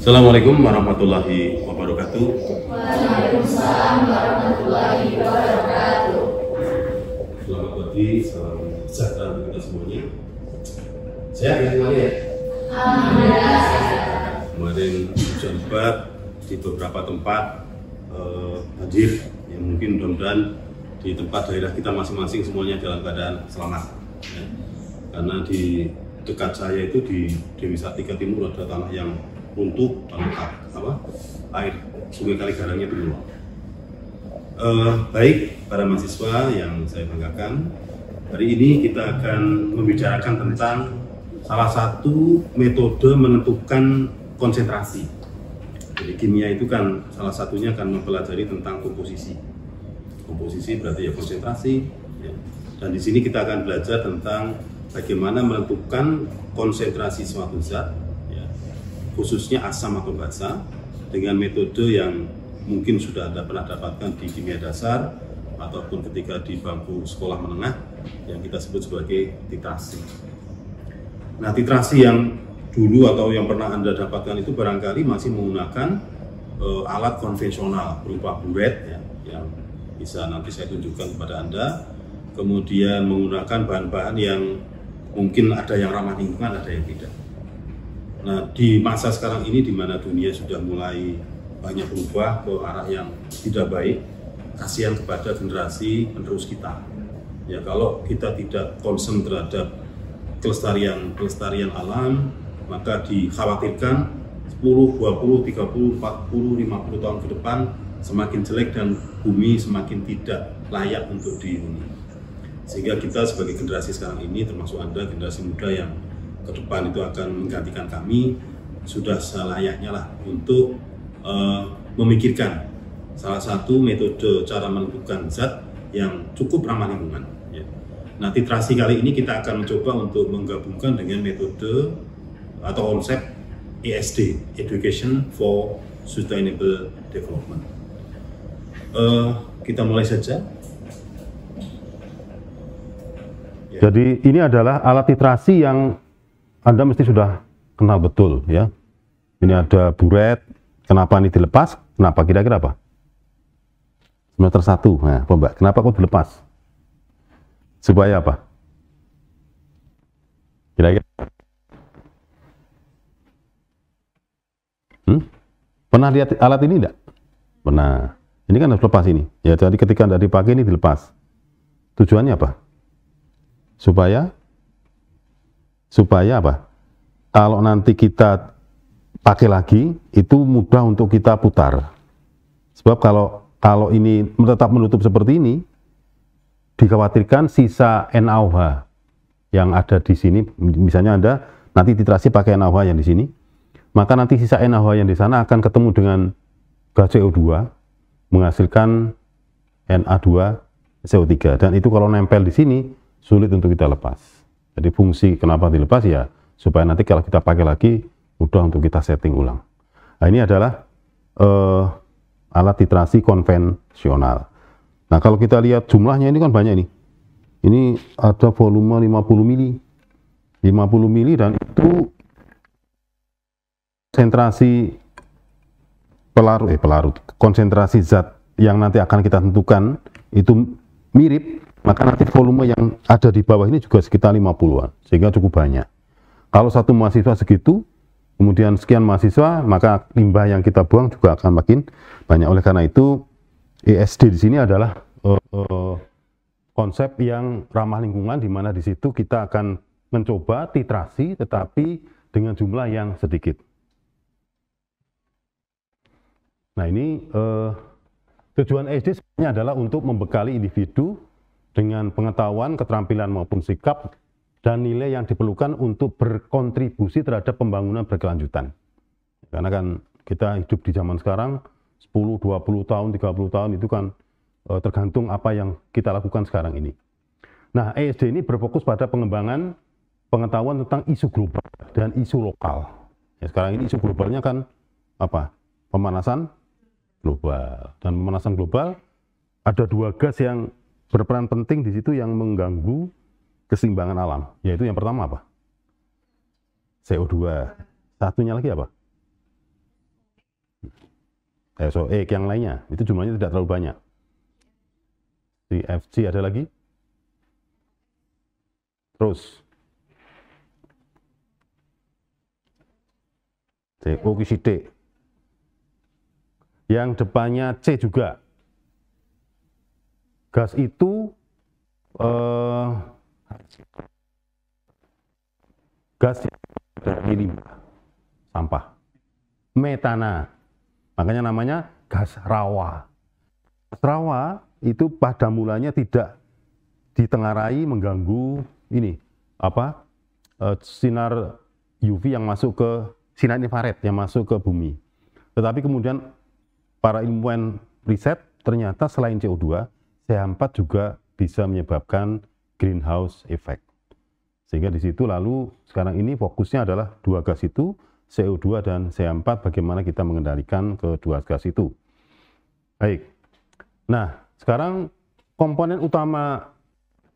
Assalamualaikum warahmatullahi wabarakatuh. Waalaikumsalam warahmatullahi wabarakatuh. Selamat pagi, salam sejahtera untuk kita semuanya. Sehat ya semuanya ya? Alhamdulillah. Kemarin hujan lebat di beberapa tempat banjir, yang mungkin mudah-mudahan di tempat daerah kita masing-masing semuanya dalam keadaan selamat. Ya. Karena di dekat saya itu di Dewi Sartika Timur ada tanah yang runtuh, air sungai Kaligarangnya dulu. Baik para mahasiswa yang saya banggakan, hari ini kita akan membicarakan tentang salah satu metode menentukan konsentrasi. Jadi kimia itu kan salah satunya akan mempelajari tentang komposisi. Komposisi berarti ya konsentrasi. Ya. Dan di sini kita akan belajar tentang bagaimana menentukan konsentrasi suatu zat, khususnya asam atau basa, dengan metode yang mungkin sudah Anda pernah dapatkan di kimia dasar ataupun ketika di bangku sekolah menengah yang kita sebut sebagai titrasi. Nah, titrasi yang dulu atau yang pernah Anda dapatkan itu barangkali masih menggunakan alat konvensional berupa buret ya, yang bisa nanti saya tunjukkan kepada Anda, kemudian menggunakan bahan-bahan yang mungkin ada yang ramah lingkungan, ada yang tidak. Nah, di masa sekarang ini di mana dunia sudah mulai banyak berubah ke arah yang tidak baik, kasihan kepada generasi penerus kita. Ya, kalau kita tidak concern terhadap kelestarian alam, maka dikhawatirkan 10, 20, 30, 40, 50 tahun ke depan semakin jelek dan bumi semakin tidak layak untuk dihuni. Sehingga kita sebagai generasi sekarang ini, termasuk Anda generasi muda yang ke depan itu akan menggantikan kami, sudah selayaknya lah untuk memikirkan salah satu metode cara menentukan zat yang cukup ramah lingkungan. Ya. Nah, titrasi kali ini kita akan mencoba untuk menggabungkan dengan metode atau konsep ESD, Education for Sustainable Development. Kita mulai saja. Ya. Jadi ini adalah alat titrasi yang Anda mesti sudah kenal betul ya. Ini ada buret. Kenapa ini dilepas? Kenapa kira-kira apa? Semester 1. Nah, Mbak, kenapa kok dilepas? Supaya apa? Kira-kira? Pernah lihat alat ini enggak? Pernah. Ini kan harus lepas ini. Ya, jadi ketika Anda dipakai ini dilepas. Tujuannya apa? Supaya apa? Kalau nanti kita pakai lagi, itu mudah untuk kita putar. Sebab kalau ini tetap menutup seperti ini, dikhawatirkan sisa NaOH yang ada di sini, misalnya Anda nanti titrasi pakai NaOH yang di sini, maka nanti sisa NaOH yang di sana akan ketemu dengan gas CO2, menghasilkan Na2CO3. Dan itu kalau nempel di sini, sulit untuk kita lepas. Jadi fungsi kenapa dilepas ya, supaya nanti kalau kita pakai lagi mudah untuk kita setting ulang. Nah, ini adalah alat titrasi konvensional. Nah, kalau kita lihat jumlahnya ini kan banyak nih. Ini ada volume 50 mili. 50 mili dan itu konsentrasi zat yang nanti akan kita tentukan itu mirip, maka nanti volume yang ada di bawah ini juga sekitar 50-an, sehingga cukup banyak. Kalau satu mahasiswa segitu, kemudian sekian mahasiswa, maka limbah yang kita buang juga akan makin banyak. Oleh karena itu, ESD di sini adalah konsep yang ramah lingkungan, di mana di situ kita akan mencoba titrasi, tetapi dengan jumlah yang sedikit. Nah, ini tujuan ESD sebenarnya adalah untuk membekali individu dengan pengetahuan, keterampilan maupun sikap dan nilai yang diperlukan untuk berkontribusi terhadap pembangunan berkelanjutan. Karena kan kita hidup di zaman sekarang 10, 20 tahun, 30 tahun itu kan tergantung apa yang kita lakukan sekarang ini. Nah, ESD ini berfokus pada pengembangan pengetahuan tentang isu global dan isu lokal. Ya, sekarang ini isu globalnya kan apa? Pemanasan global. Dan pemanasan global ada dua gas yang berperan penting di situ yang mengganggu keseimbangan alam. Yaitu yang pertama apa? CO2. Satunya lagi apa? yang lainnya, itu jumlahnya tidak terlalu banyak. CFG ada lagi? Terus CO yang depannya C juga. Gas itu gas dari limbah sampah, metana, makanya namanya gas rawa. Gas rawa itu pada mulanya tidak ditengarai mengganggu ini sinar UV yang masuk ke sinar infrared yang masuk ke bumi. Tetapi kemudian para ilmuwan riset ternyata selain CO2, CH4 juga bisa menyebabkan greenhouse effect. Sehingga di situ lalu sekarang ini fokusnya adalah dua gas itu, CO2 dan CH4, bagaimana kita mengendalikan kedua gas itu. Baik. Nah, sekarang komponen utama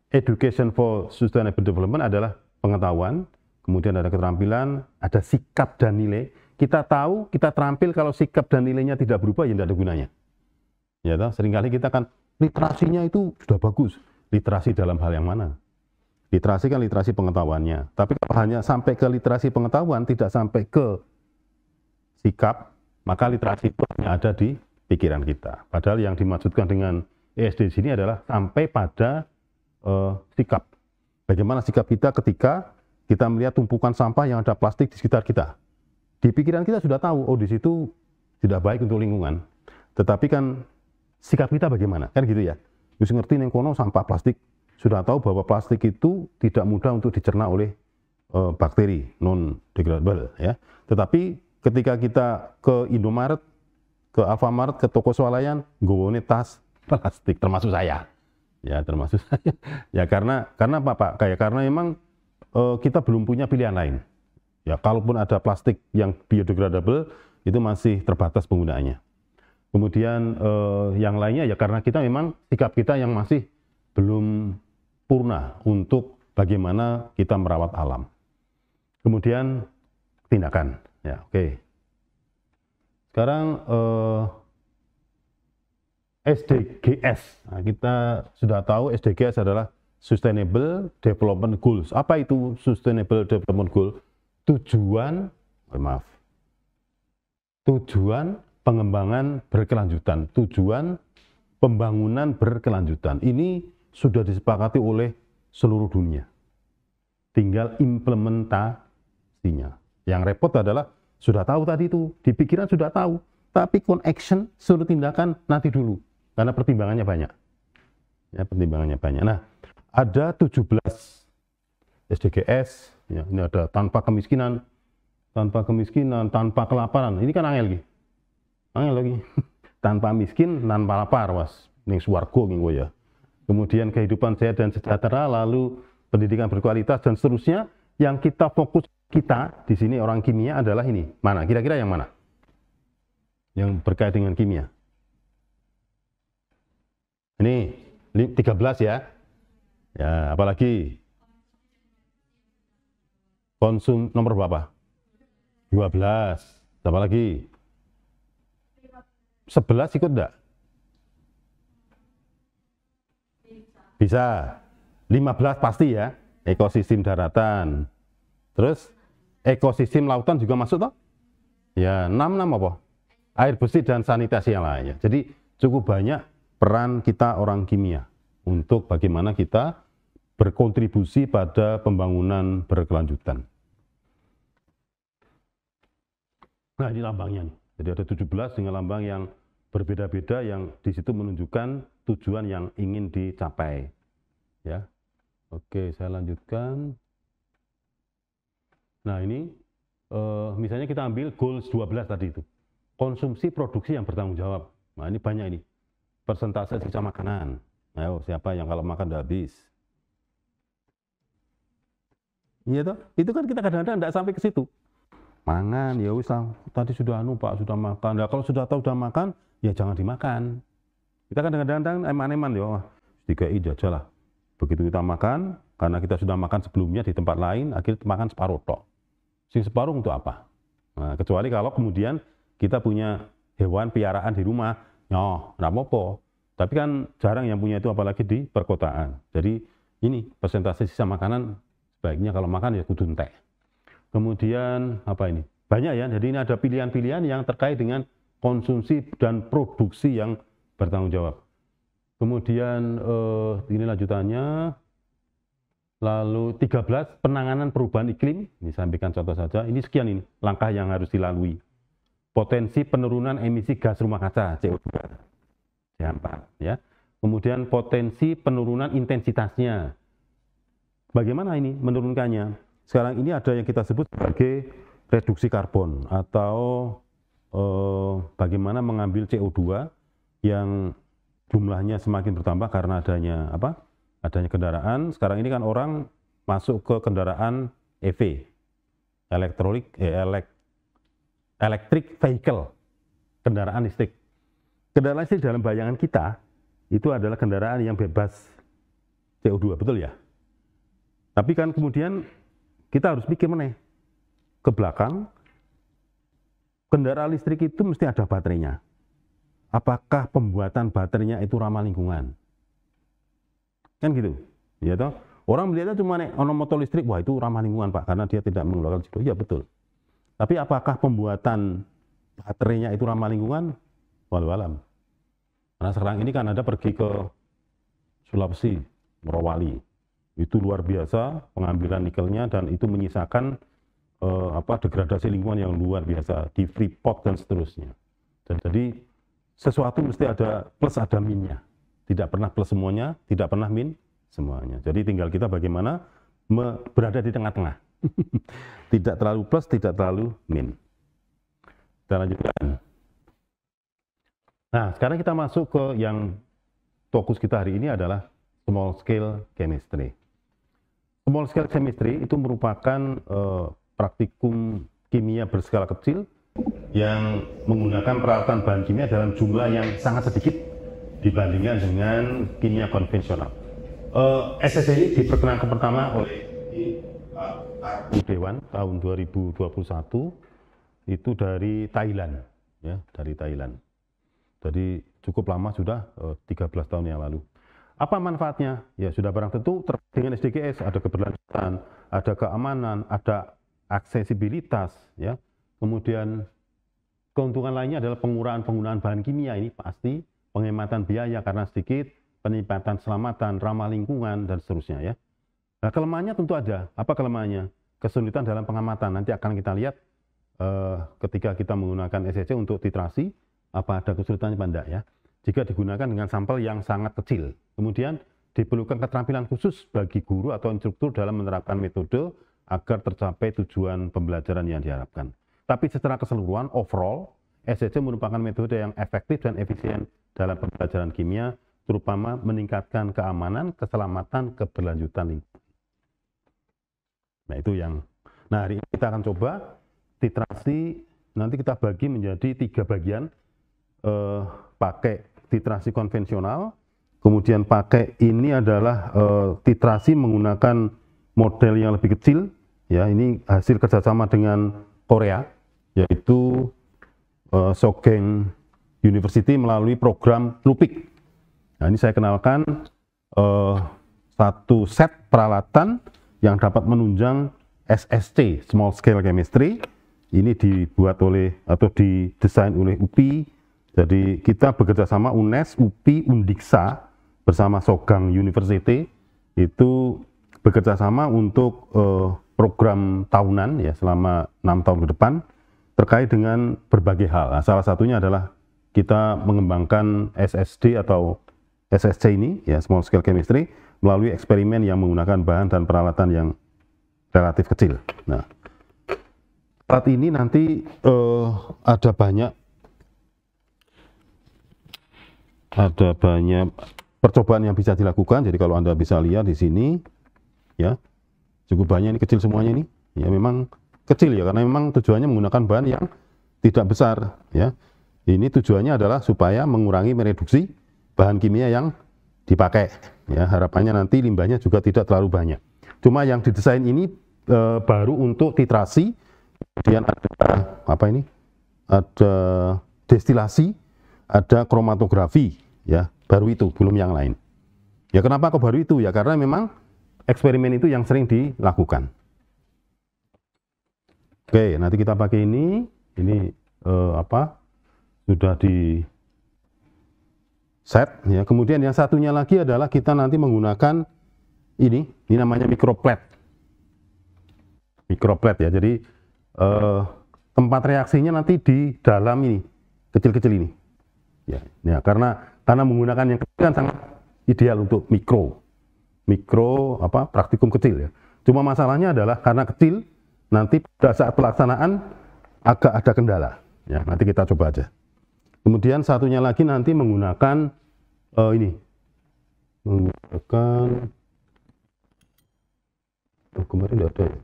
Education for Sustainable Development adalah pengetahuan, kemudian ada keterampilan, ada sikap dan nilai. Kita tahu, kita terampil kalau sikap dan nilainya tidak berubah, ya tidak ada gunanya. Ya, seringkali kita kan literasinya itu sudah bagus. Literasi dalam hal yang mana? Literasi kan literasi pengetahuannya. Tapi kalau hanya sampai ke literasi pengetahuan, tidak sampai ke sikap, maka literasi itu hanya ada di pikiran kita. Padahal yang dimaksudkan dengan ESD di sini adalah sampai pada sikap. Bagaimana sikap kita ketika kita melihat tumpukan sampah yang ada plastik di sekitar kita. Di pikiran kita sudah tahu, oh di situ tidak baik untuk lingkungan. Tetapi kan sikap kita bagaimana? Kan gitu ya. Wis ngerti ning kono sampah plastik, sudah tahu bahwa plastik itu tidak mudah untuk dicerna oleh bakteri non degradable ya. Tetapi ketika kita ke Indomaret, ke Alfamart, ke toko swalayan, nggone tas plastik, termasuk saya. Ya, termasuk saya. Ya karena apa Pak? Karena memang kita belum punya pilihan lain. Ya, kalaupun ada plastik yang biodegradable itu masih terbatas penggunaannya. Kemudian yang lainnya ya karena kita memang sikap kita yang masih belum purna untuk bagaimana kita merawat alam. Kemudian tindakan. Ya, oke. Sekarang SDGs. Nah, kita sudah tahu SDGs adalah Sustainable Development Goals. Apa itu Sustainable Development Goal? Tujuan pengembangan berkelanjutan, tujuan pembangunan berkelanjutan. Ini sudah disepakati oleh seluruh dunia. Tinggal implementasinya. Yang repot adalah sudah tahu tadi itu, di pikiran sudah tahu, tapi action, suruh tindakan nanti dulu, karena pertimbangannya banyak. Ya, pertimbangannya banyak. Nah, ada 17 SDGs, ya, ini ada tanpa kemiskinan, tanpa kelaparan. Ini kan angel lagi. Tanpa miskin, tanpa lapar, was. Ning swarga nggo ya. Kemudian kehidupan sehat dan sejahtera, lalu pendidikan berkualitas dan seterusnya. Yang kita fokus kita di sini orang kimia adalah ini. Mana? Kira-kira yang mana? Yang berkait dengan kimia. Ini 13 ya. Ya, apalagi? Konsum nomor berapa? 12. Apa lagi? 11 ikut enggak? Bisa. 15 pasti ya. Ekosistem daratan. Terus ekosistem lautan juga masuk toh? Ya, 6 apa? Air bersih dan sanitasi yang lainnya. Jadi cukup banyak peran kita orang kimia untuk bagaimana kita berkontribusi pada pembangunan berkelanjutan. Nah, ini lambangnya nih. Jadi ada 17 dengan lambang yang berbeda-beda yang di situ menunjukkan tujuan yang ingin dicapai. Ya. Oke, saya lanjutkan. Nah, ini misalnya kita ambil goals 12 tadi itu. Konsumsi produksi yang bertanggung jawab. Nah, ini banyak ini. Persentase sisa makanan. Ayo, siapa yang kalau makan udah habis? Iya toh? Itu kan kita kadang-kadang enggak sampai ke situ. Mangan, ya wis tadi sudah Pak, sudah makan. Nah, kalau sudah tahu sudah makan, ya jangan dimakan. Kita kadang-kadang eman-eman ya, 3i jajal lah. Begitu kita makan, karena kita sudah makan sebelumnya di tempat lain, akhirnya makan separuh tok. Sing separuh untuk apa? Nah, kecuali kalau kemudian kita punya hewan piaraan di rumah, nggak apa-apa. Tapi kan jarang yang punya itu, apalagi di perkotaan. Jadi ini persentase sisa makanan sebaiknya kalau makan ya kudu entek. Kemudian apa ini? Banyak ya, jadi ini ada pilihan-pilihan yang terkait dengan konsumsi dan produksi yang bertanggung jawab. Kemudian ini lanjutannya. Lalu 13, penanganan perubahan iklim. Ini saya sampaikan contoh saja. Ini sekian ini langkah yang harus dilalui. Potensi penurunan emisi gas rumah kaca CO2. C4 ya. Kemudian potensi penurunan intensitasnya. Bagaimana ini menurunkannya? Sekarang ini ada yang kita sebut sebagai reduksi karbon atau bagaimana mengambil CO2 yang jumlahnya semakin bertambah karena adanya apa? Adanya kendaraan. Sekarang ini kan orang masuk ke kendaraan EV, electric vehicle, kendaraan listrik. Kendaraan listrik dalam bayangan kita itu adalah kendaraan yang bebas CO2, betul ya? Tapi kan kemudian kita harus pikir meneh ke belakang, kendaraan listrik itu mesti ada baterainya. Apakah pembuatan baterainya itu ramah lingkungan? Kan gitu, ya toh. Orang melihatnya cuma ono motor listrik, wah itu ramah lingkungan Pak, karena dia tidak mengeluarkan CO2. Ya betul. Tapi apakah pembuatan baterainya itu ramah lingkungan? Walau alam. Karena sekarang ini kan ada pergi ke Sulawesi, Morowali, itu luar biasa pengambilan nikelnya dan itu menyisakan degradasi lingkungan yang luar biasa di Freeport dan seterusnya. Dan jadi sesuatu mesti ada plus ada minusnya. Tidak pernah plus semuanya, tidak pernah min semuanya. Jadi tinggal kita bagaimana berada di tengah-tengah. Tidak terlalu plus, tidak terlalu min. Kita lanjutkan. Nah, sekarang kita masuk ke yang fokus kita hari ini adalah small scale chemistry. Small scale chemistry itu merupakan praktikum kimia berskala kecil yang menggunakan peralatan bahan kimia dalam jumlah yang sangat sedikit dibandingkan dengan kimia konvensional. SSC ini diperkenalkan pertama oleh Dewan tahun 2021 itu dari Thailand, ya, dari Thailand. Jadi cukup lama sudah 13 tahun yang lalu. Apa manfaatnya? Ya sudah barang tentu dengan SDGs ada keberlanjutan, ada keamanan, ada aksesibilitas, ya. Kemudian keuntungan lainnya adalah pengurangan penggunaan bahan kimia, ini pasti. Penghematan biaya karena sedikit, peningkatan keselamatan, ramah lingkungan, dan seterusnya ya. Nah kelemahannya tentu ada. Apa kelemahannya? Kesulitan dalam pengamatan. Nanti akan kita lihat ketika kita menggunakan SSC untuk titrasi, apa ada kesulitannya apa enggak ya. Jika digunakan dengan sampel yang sangat kecil. Kemudian diperlukan keterampilan khusus bagi guru atau instruktur dalam menerapkan metode agar tercapai tujuan pembelajaran yang diharapkan. Tapi secara keseluruhan, overall, SSC merupakan metode yang efektif dan efisien dalam pembelajaran kimia, terutama meningkatkan keamanan, keselamatan, keberlanjutan lingkungan. Nah itu yang, nah hari ini kita akan coba titrasi, nanti kita bagi menjadi 3 bagian, pakai titrasi konvensional, kemudian pakai ini adalah titrasi menggunakan model yang lebih kecil, ya ini hasil kerjasama dengan Korea, yaitu Sogeng University melalui program LUPIC. Nah, ini saya kenalkan satu set peralatan yang dapat menunjang SSC, Small Scale Chemistry. Ini dibuat oleh atau didesain oleh UPI. Jadi kita bekerja sama UNES, UPI, Undiksa bersama Sogeng University itu bekerja sama untuk program tahunan ya selama 6 tahun ke depan terkait dengan berbagai hal. Nah, salah satunya adalah kita mengembangkan SSD atau SSC ini, ya Small Scale Chemistry, melalui eksperimen yang menggunakan bahan dan peralatan yang relatif kecil. Nah, saat ini nanti ada banyak percobaan yang bisa dilakukan. Jadi kalau Anda bisa lihat di sini, ya cukup banyak, ini kecil semuanya ini. Ya memang kecil ya, karena memang tujuannya menggunakan bahan yang tidak besar, ya. Ini tujuannya adalah supaya mengurangi mereduksi bahan kimia yang dipakai. Ya, harapannya nanti limbahnya juga tidak terlalu banyak. Cuma yang didesain ini baru untuk titrasi. Kemudian ada apa ini? Ada destilasi, ada kromatografi, ya, baru itu, belum yang lain. Ya kenapa kok baru itu? Ya karena memang eksperimen itu yang sering dilakukan. Oke, nanti kita pakai ini sudah di set, ya. Kemudian yang satunya lagi adalah kita nanti menggunakan ini namanya mikroplet. Mikroplet ya, jadi tempat reaksinya nanti di dalam ini, kecil-kecil ini. Ya, karena menggunakan yang kecil kan sangat ideal untuk mikro praktikum kecil ya. Cuma masalahnya adalah karena kecil, nanti pada saat pelaksanaan agak ada kendala. Ya, nanti kita coba aja. Kemudian satunya lagi nanti menggunakan kemarin tidak ada ya.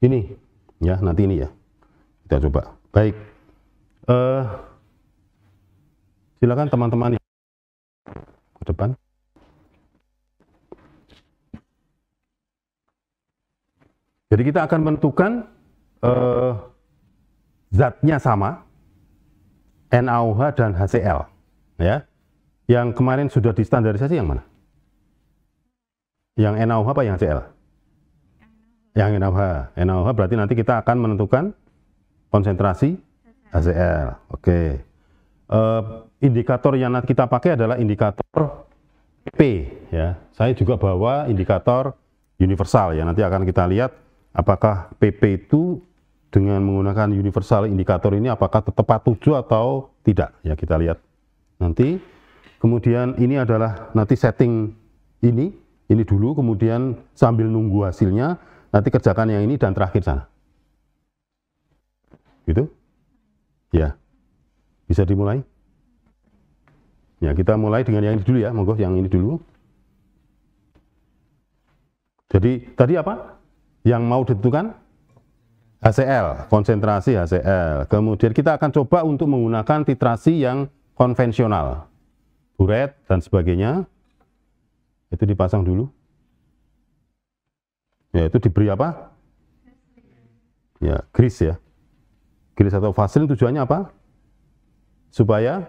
Ini ya, nanti ini ya. Kita coba. Baik. Silakan teman-teman ke depan. Jadi kita akan menentukan zatnya sama, NaOH dan HCl, ya. Yang kemarin sudah distandarisasi yang mana? Yang NaOH apa yang HCl? Yang NaOH berarti nanti kita akan menentukan konsentrasi HCl. Oke. Indikator yang nanti kita pakai adalah indikator P, ya. Saya juga bawa indikator universal ya. Nanti akan kita lihat apakah PP itu dengan menggunakan universal indikator ini apakah tepat tujuh atau tidak, ya kita lihat nanti. Kemudian ini adalah nanti setting ini dulu, kemudian sambil nunggu hasilnya nanti kerjakan yang ini dan terakhir sana, gitu ya. Bisa dimulai ya. Kita mulai dengan yang ini dulu ya, monggo yang ini dulu. Jadi tadi apa yang mau ditentukan? HCl, konsentrasi HCl. Kemudian kita akan coba untuk menggunakan titrasi yang konvensional, buret dan sebagainya. Itu dipasang dulu. Ya, itu diberi apa? Ya, grease ya. Grease atau vaselin tujuannya apa? Supaya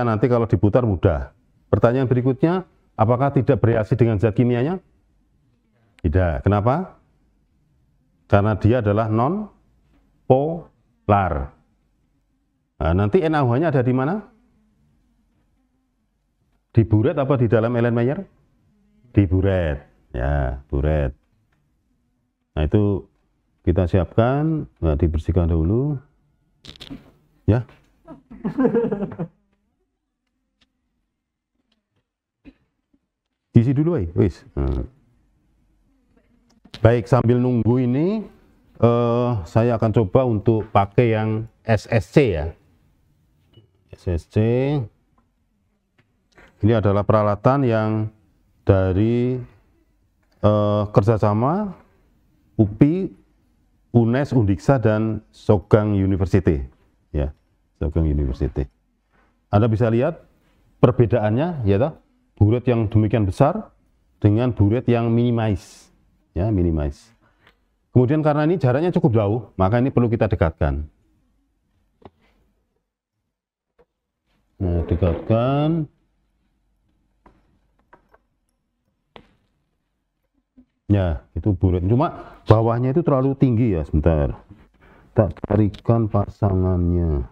nanti kalau diputar mudah. Pertanyaan berikutnya, apakah tidak bereaksi dengan zat kimianya? Tidak. Kenapa? Karena dia adalah non polar. Nah, nanti NaOH-nya ada di mana? Di buret apa di dalam Erlenmeyer? Di buret. Ya, buret. Nah, itu kita siapkan, nah, dibersihkan dulu. Ya. Diisi dulu, wis. Baik, sambil nunggu ini saya akan coba untuk pakai yang SSC ya. SSC ini adalah peralatan yang dari kerjasama UPI, UNES, Undiksa dan Sogang University ya, Sogang University. Anda bisa lihat perbedaannya ya toh, buret yang demikian besar dengan buret yang minimize ya, minimize. Kemudian karena ini jaraknya cukup jauh, maka ini perlu kita dekatkan. Nah, dekatkan. Ya, itu buret. Cuma bawahnya itu terlalu tinggi ya, sebentar. Tak tarikan pasangannya.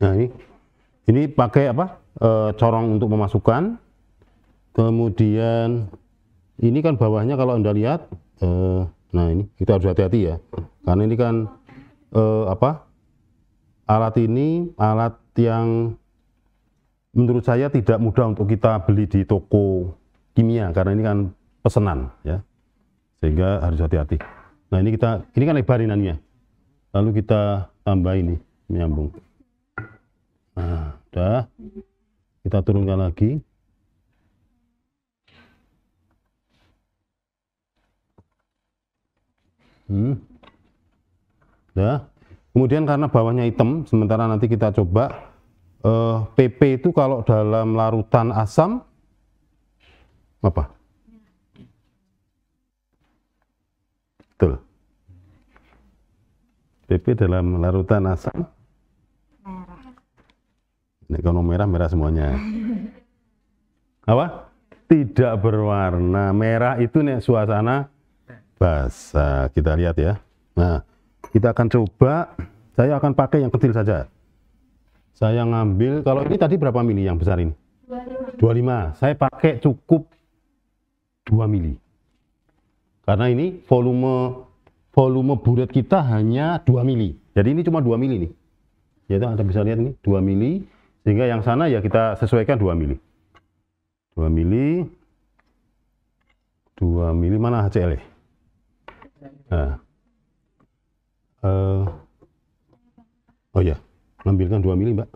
Nah ini pakai apa? Corong untuk memasukkan. Kemudian ini kan bawahnya kalau Anda lihat, nah ini kita harus hati-hati ya, karena ini kan apa? Alat ini alat yang menurut saya tidak mudah untuk kita beli di toko kimia, karena ini kan pesanan ya, sehingga harus hati-hati. Nah ini kan lebarinannya, lalu kita tambah ini menyambung. Nah udah, kita turunkan lagi. Nah kemudian karena bawahnya hitam, sementara nanti kita coba PP itu kalau dalam larutan asam apa? Betul. PP dalam larutan asam merah. Ini kalau merah semuanya. Apa? Tidak berwarna. Merah itu nih suasana basah. Kita lihat ya. Nah, kita akan coba. Saya akan pakai yang kecil saja. Saya ngambil, kalau ini tadi berapa mili yang besar ini? 25. Saya pakai cukup 2 mili. Karena ini volume buret kita hanya 2 mili. Jadi ini cuma 2 mili nih. Yaitu Anda bisa lihat ini 2 mili. Sehingga yang sana ya kita sesuaikan 2 mili. 2 mili. 2 mili mana HCl? Nah. Oh ya. Ambilkan 2 mili, Mbak.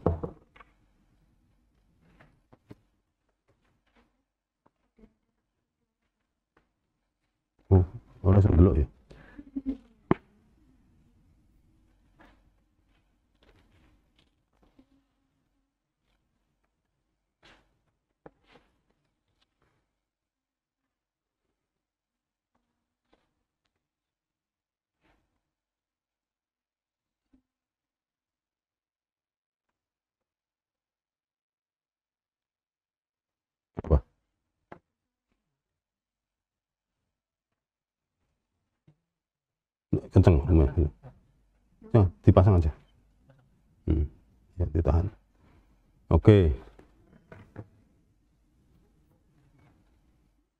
Oh, orang sebelok ya. Apa? Kenceng. Ya, dipasang aja. Ya, ditahan. Oke.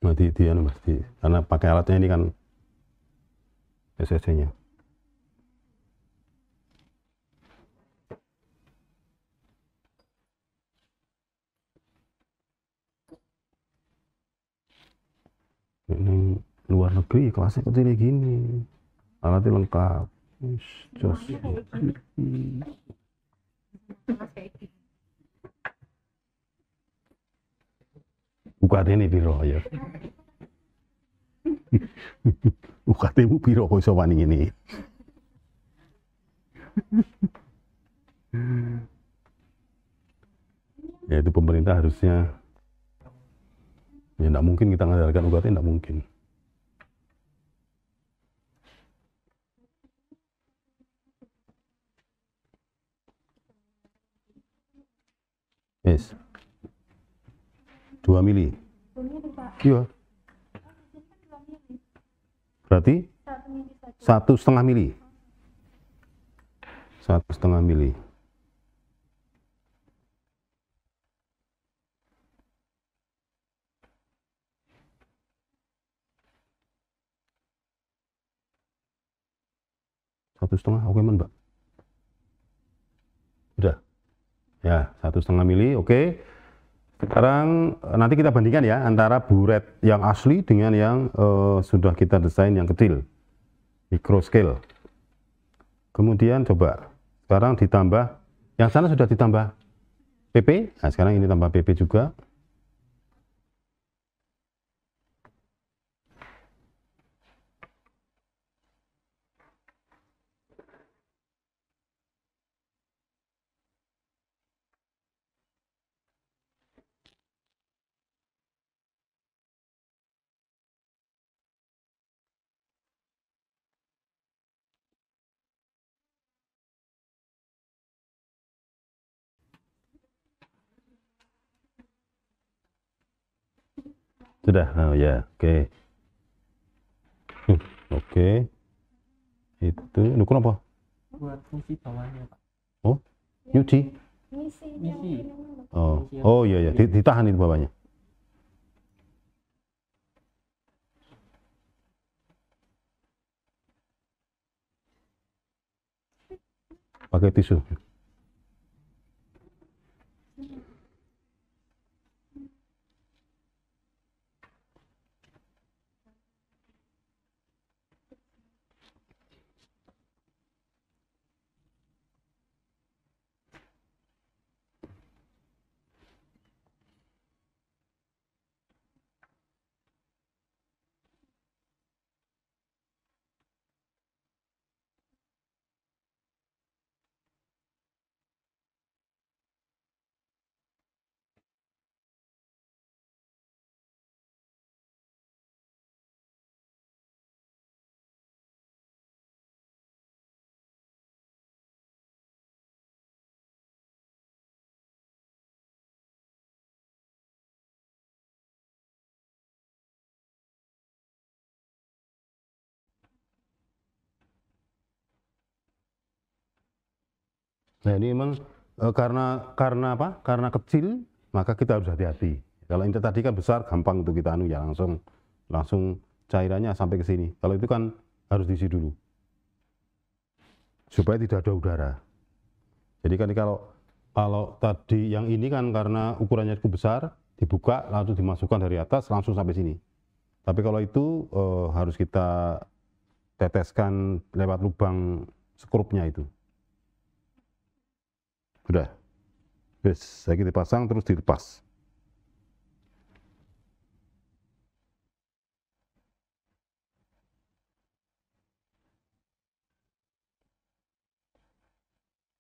Nah, karena pakai alatnya ini kan SSC-nya. Ini luar negeri kelasnya kecil gini, alatnya lengkap. Jos. UKT ini piro ya? UKT-mu piro kok iso wani ngene? Ya itu pemerintah harusnya, ya tidak mungkin kita mengandalkan UKT, tidak mungkin. Yes. 2 mili. Iya. Berarti 1,5 mili. 1,5 mili. Satu setengah, oke Mbak. Udah. Ya, 1,5 mili, oke. Sekarang nanti kita bandingkan ya antara buret yang asli dengan yang sudah kita desain yang kecil, micro scale. Kemudian coba sekarang ditambah, yang sana sudah ditambah PP, nah sekarang ini tambah PP juga. Sudah, oh ya, oke. Oke. Itu, lu kenapa? buat misi bawahnya Pak. Oh, nyuci. Misi. Misi. Oh, oh iya ya, ditahan itu bawahnya. Pakai tisu. Nah ini memang karena apa? Karena kecil maka kita harus hati-hati. Kalau ini tadi kan besar gampang untuk kita anu ya langsung cairannya sampai ke sini. Kalau itu kan harus diisi dulu supaya tidak ada udara. Jadi kan kalau tadi yang ini kan karena ukurannya cukup besar dibuka langsung dimasukkan dari atas langsung sampai sini. Tapi kalau itu harus kita teteskan lewat lubang skrupnya itu. Sudah, saya dipasang terus dilepas.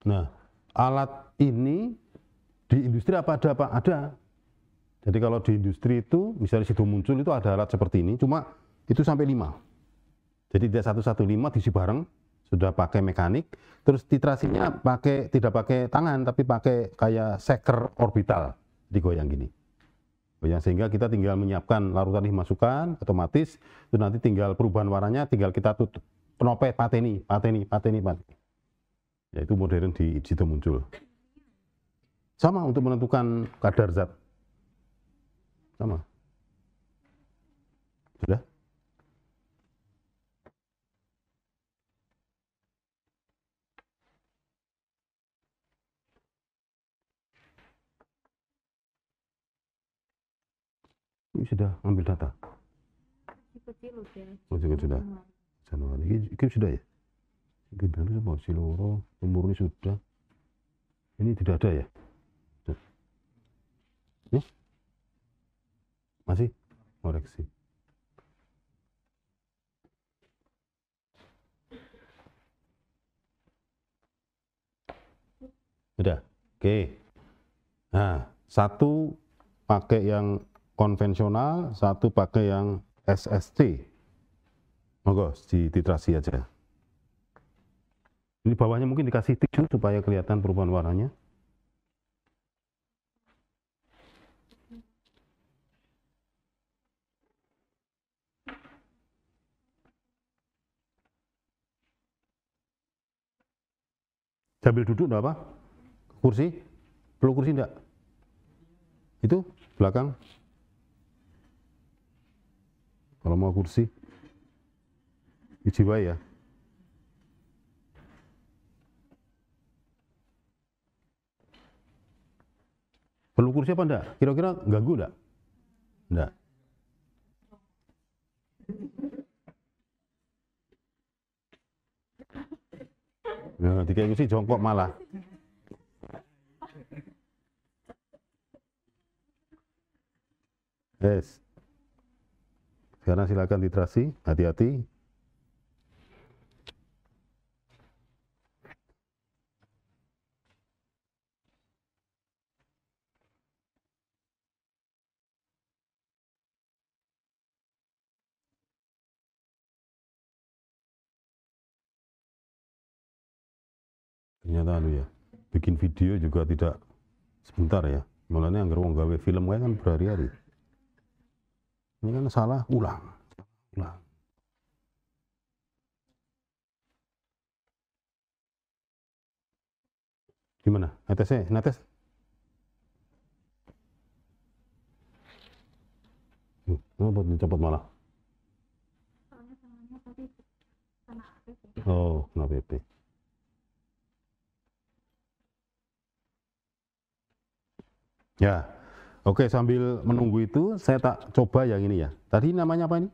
Nah, alat ini di industri apa ada Pak? Ada. Jadi kalau di industri itu, misalnya situ muncul itu ada alat seperti ini, cuma itu sampai 5. Jadi tidak 115 diisi bareng, sudah pakai mekanik, terus titrasinya tidak pakai tangan, tapi pakai kayak shaker orbital, digoyang gini. Goyang sehingga kita tinggal menyiapkan larutan dimasukkan, otomatis itu nanti tinggal perubahan warnanya, tinggal kita tutup, penopet, pateni. Ya itu modern di situ muncul. Sama untuk menentukan kadar zat. Sama. Sudah? Ini sudah ambil data. Oh, juga sudah. Januari ini sudah ya? Ini baru sebuah siloro, umur ini sudah. Ini tidak ada ya? Ini? Masih? Koreksi. Sudah? Oke. Nah, satu pakai yang konvensional, satu pakai yang SST. Monggo dititrasi aja. Ini bawahnya mungkin dikasih tisu supaya kelihatan perubahan warnanya. Sambil duduk enggak apa? Kursi? Perlu kursi enggak? Itu belakang. Kalau mau kursi, dijiwai ya. Perlu kursi apa enggak? Kira-kira ganggu enggak? Enggak. Nah, dikasih kursi jongkok malah. Yes. Sekarang silakan titrasi, hati-hati. Ternyata ya, bikin video juga tidak sebentar ya. Mulanya anggar wong gawe film kan berhari-hari. Ini kan salah, ulang. Gimana? Netesnya? Netes? Kenapa dicopot malah? Oh, kena PP. Ya, oke, sambil menunggu itu saya tak coba yang ini ya. Tadi namanya apa ini?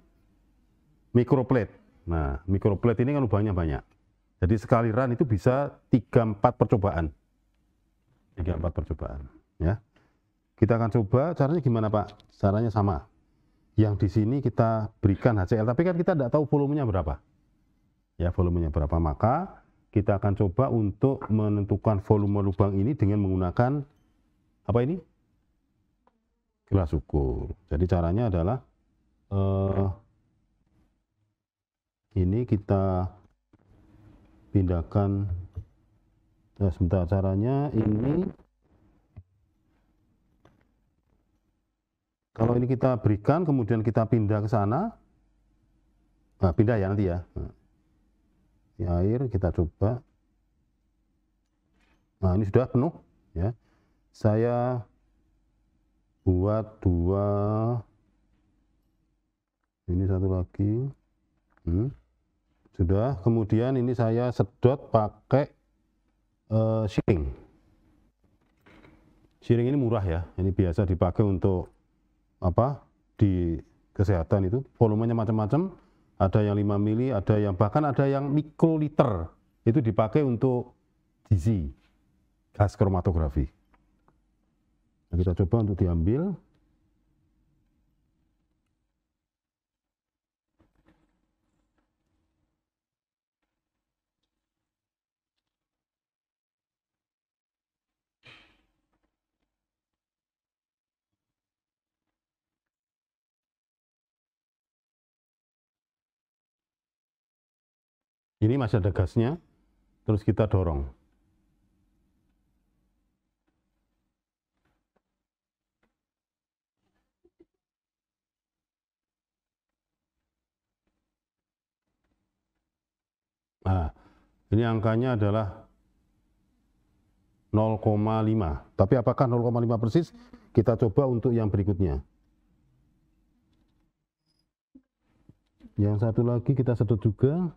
Microplate. Nah, microplate ini kan lubangnya banyak. Jadi sekali run itu bisa 3-4 percobaan. 3-4 percobaan. Ya. Kita akan coba, caranya gimana Pak? Caranya sama. Yang di sini kita berikan HCl, tapi kan kita tidak tahu volumenya berapa. Ya, volumenya berapa. Maka kita akan coba untuk menentukan volume lubang ini dengan menggunakan apa ini? Gelas ukur. Jadi caranya adalah ini kita pindahkan. Nah, sebentar, caranya ini kalau ini kita berikan kemudian kita pindah ke sana. Nah, pindah ya nanti ya. Nah, ini air kita coba. Nah, ini sudah penuh ya. Saya buat 2, ini 1 lagi, sudah. Kemudian ini saya sedot pakai shilling. Shilling ini murah ya, ini biasa dipakai untuk apa, di kesehatan itu. Volumenya macam-macam, ada yang 5 mili, ada yang bahkan ada yang mikroliter, itu dipakai untuk gizi, gas kromatografi. Nah, kita coba untuk diambil. Ini masih ada gasnya, terus kita dorong. Nah, ini angkanya adalah 0,5. Tapi apakah 0,5 persis? Kita coba untuk yang berikutnya. Yang satu lagi kita sedot juga.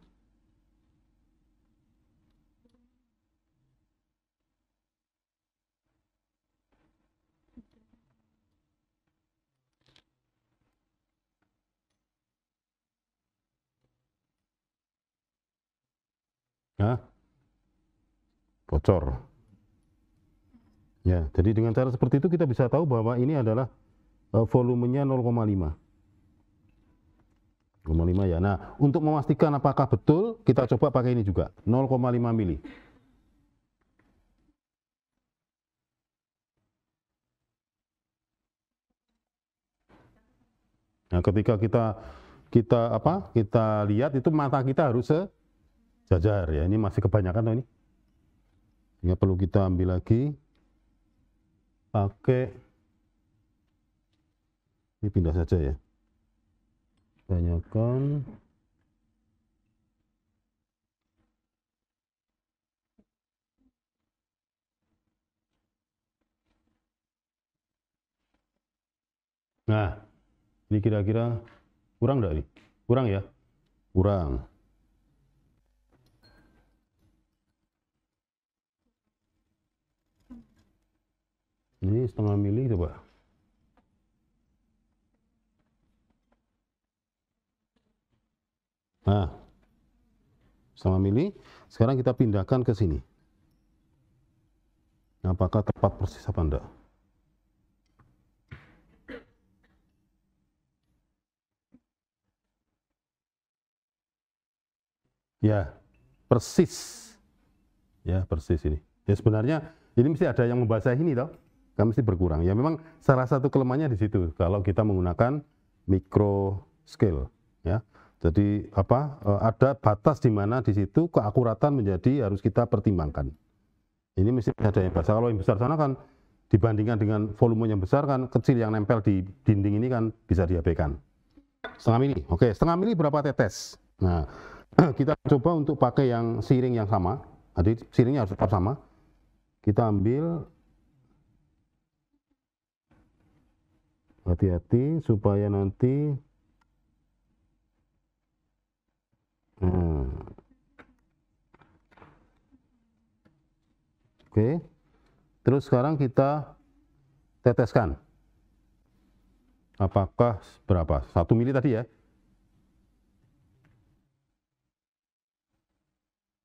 Nah, bocor. Ya, jadi dengan cara seperti itu kita bisa tahu bahwa ini adalah volumenya 0,5. 0,5 ya. Nah, untuk memastikan apakah betul, kita coba pakai ini juga, 0,5 mili. Nah, ketika kita lihat itu mata kita harus sejajar ya. Ini masih kebanyakan tuh ini. Ini perlu kita ambil lagi. Pakai ini, pindah saja ya. Tanyakan. Nah, ini kira-kira kurang enggak nih? Kurang ya? Kurang. Ini 0,5 mili coba. Nah, 0,5 mili. Sekarang kita pindahkan ke sini. Apakah tepat persis apa enggak? Ya, persis. Ya, persis ini. Ya sebenarnya ini mesti ada yang membasahi ini toh. Kan mesti berkurang. Ya memang salah satu kelemahannya di situ kalau kita menggunakan micro scale ya. Jadi ada batas di mana di situ keakuratan menjadi harus kita pertimbangkan. Ini mesti ada yang basah. Kalau yang besar sana kan dibandingkan dengan volume yang besar kan kecil, yang nempel di dinding ini kan bisa diabaikan. 0,5 mili. Oke, 0,5 mili berapa tetes? Nah, kita coba untuk pakai yang siring yang sama. Jadi siringnya harus tetap sama. kita ambil, hati-hati supaya nanti oke. Terus sekarang kita teteskan. Apakah berapa? 1 mili tadi ya?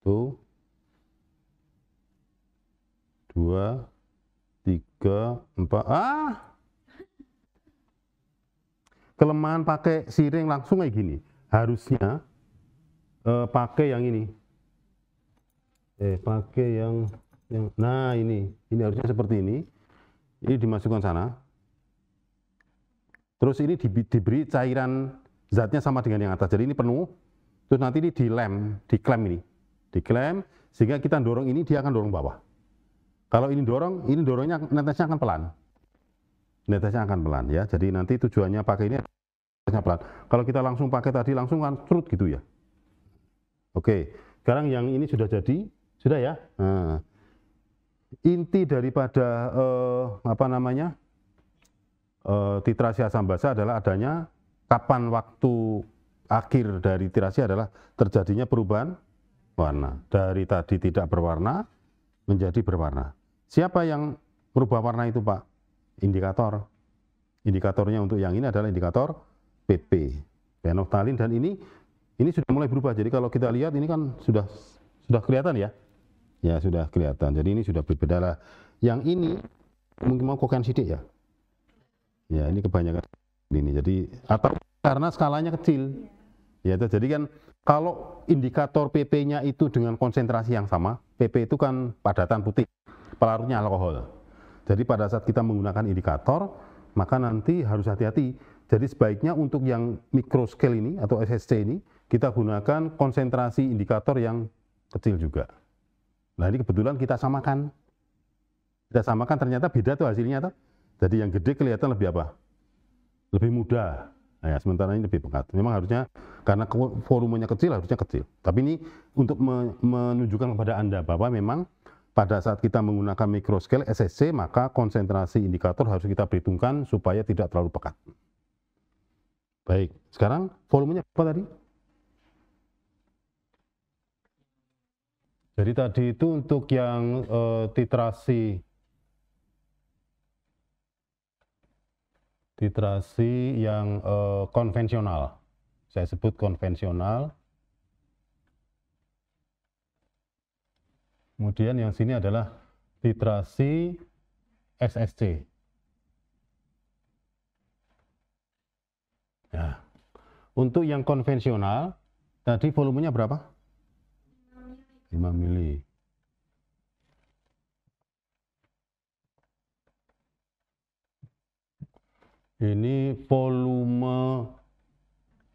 Tuh. 2, 3, 4. Kelemahan pakai siring langsung kayak gini. Harusnya pakai yang ini. Pakai yang nah ini harusnya seperti ini. Ini dimasukkan sana. Terus ini diberi cairan zatnya sama dengan yang atas. Jadi ini penuh. Terus nanti ini diklem ini. Diklem sehingga kita dorong ini, dia akan dorong bawah. Kalau ini dorongnya netesnya akan pelan. Netesnya akan pelan ya. Jadi nanti tujuannya pakai ini netesnya pelan. Kalau kita langsung pakai tadi langsung kan cerut gitu ya. Oke, sekarang yang ini sudah jadi, sudah ya. Nah, inti daripada titrasi asam basa adalah adanya kapan waktu akhir dari titrasi adalah terjadinya perubahan warna. Dari tadi tidak berwarna menjadi berwarna. Siapa yang merubah warna itu, Pak? Indikator. Indikatornya untuk yang ini adalah indikator PP, fenolftalin, dan ini sudah mulai berubah. Jadi kalau kita lihat ini kan sudah kelihatan ya. Ya, sudah kelihatan. Jadi ini sudah berbeda lah. Yang ini mungkin mau kokan sidik ya. Ya, ini kebanyakan ini. Jadi atau karena skalanya kecil. Ya, jadi kan kalau indikator PP-nya itu dengan konsentrasi yang sama, PP itu kan padatan putih, pelarutnya alkohol. Jadi pada saat kita menggunakan indikator, maka nanti harus hati-hati. Jadi sebaiknya untuk yang mikroscale ini atau SSC ini, kita gunakan konsentrasi indikator yang kecil juga. Nah ini kebetulan kita samakan. Kita samakan ternyata beda tuh hasilnya tuh. Jadi yang gede kelihatan lebih apa? Lebih mudah. Nah, ya, sementara ini lebih pekat. Memang harusnya karena volumenya kecil harusnya kecil. Tapi ini untuk menunjukkan kepada Anda bahwa memang pada saat kita menggunakan mikroscale SSC maka konsentrasi indikator harus kita perhitungkan supaya tidak terlalu pekat. Baik, sekarang volumenya apa tadi? Jadi tadi itu untuk yang titrasi yang konvensional. Saya sebut konvensional. Kemudian yang sini adalah titrasi SSC. Nah, untuk yang konvensional tadi volumenya berapa? 5 mili. Ini volume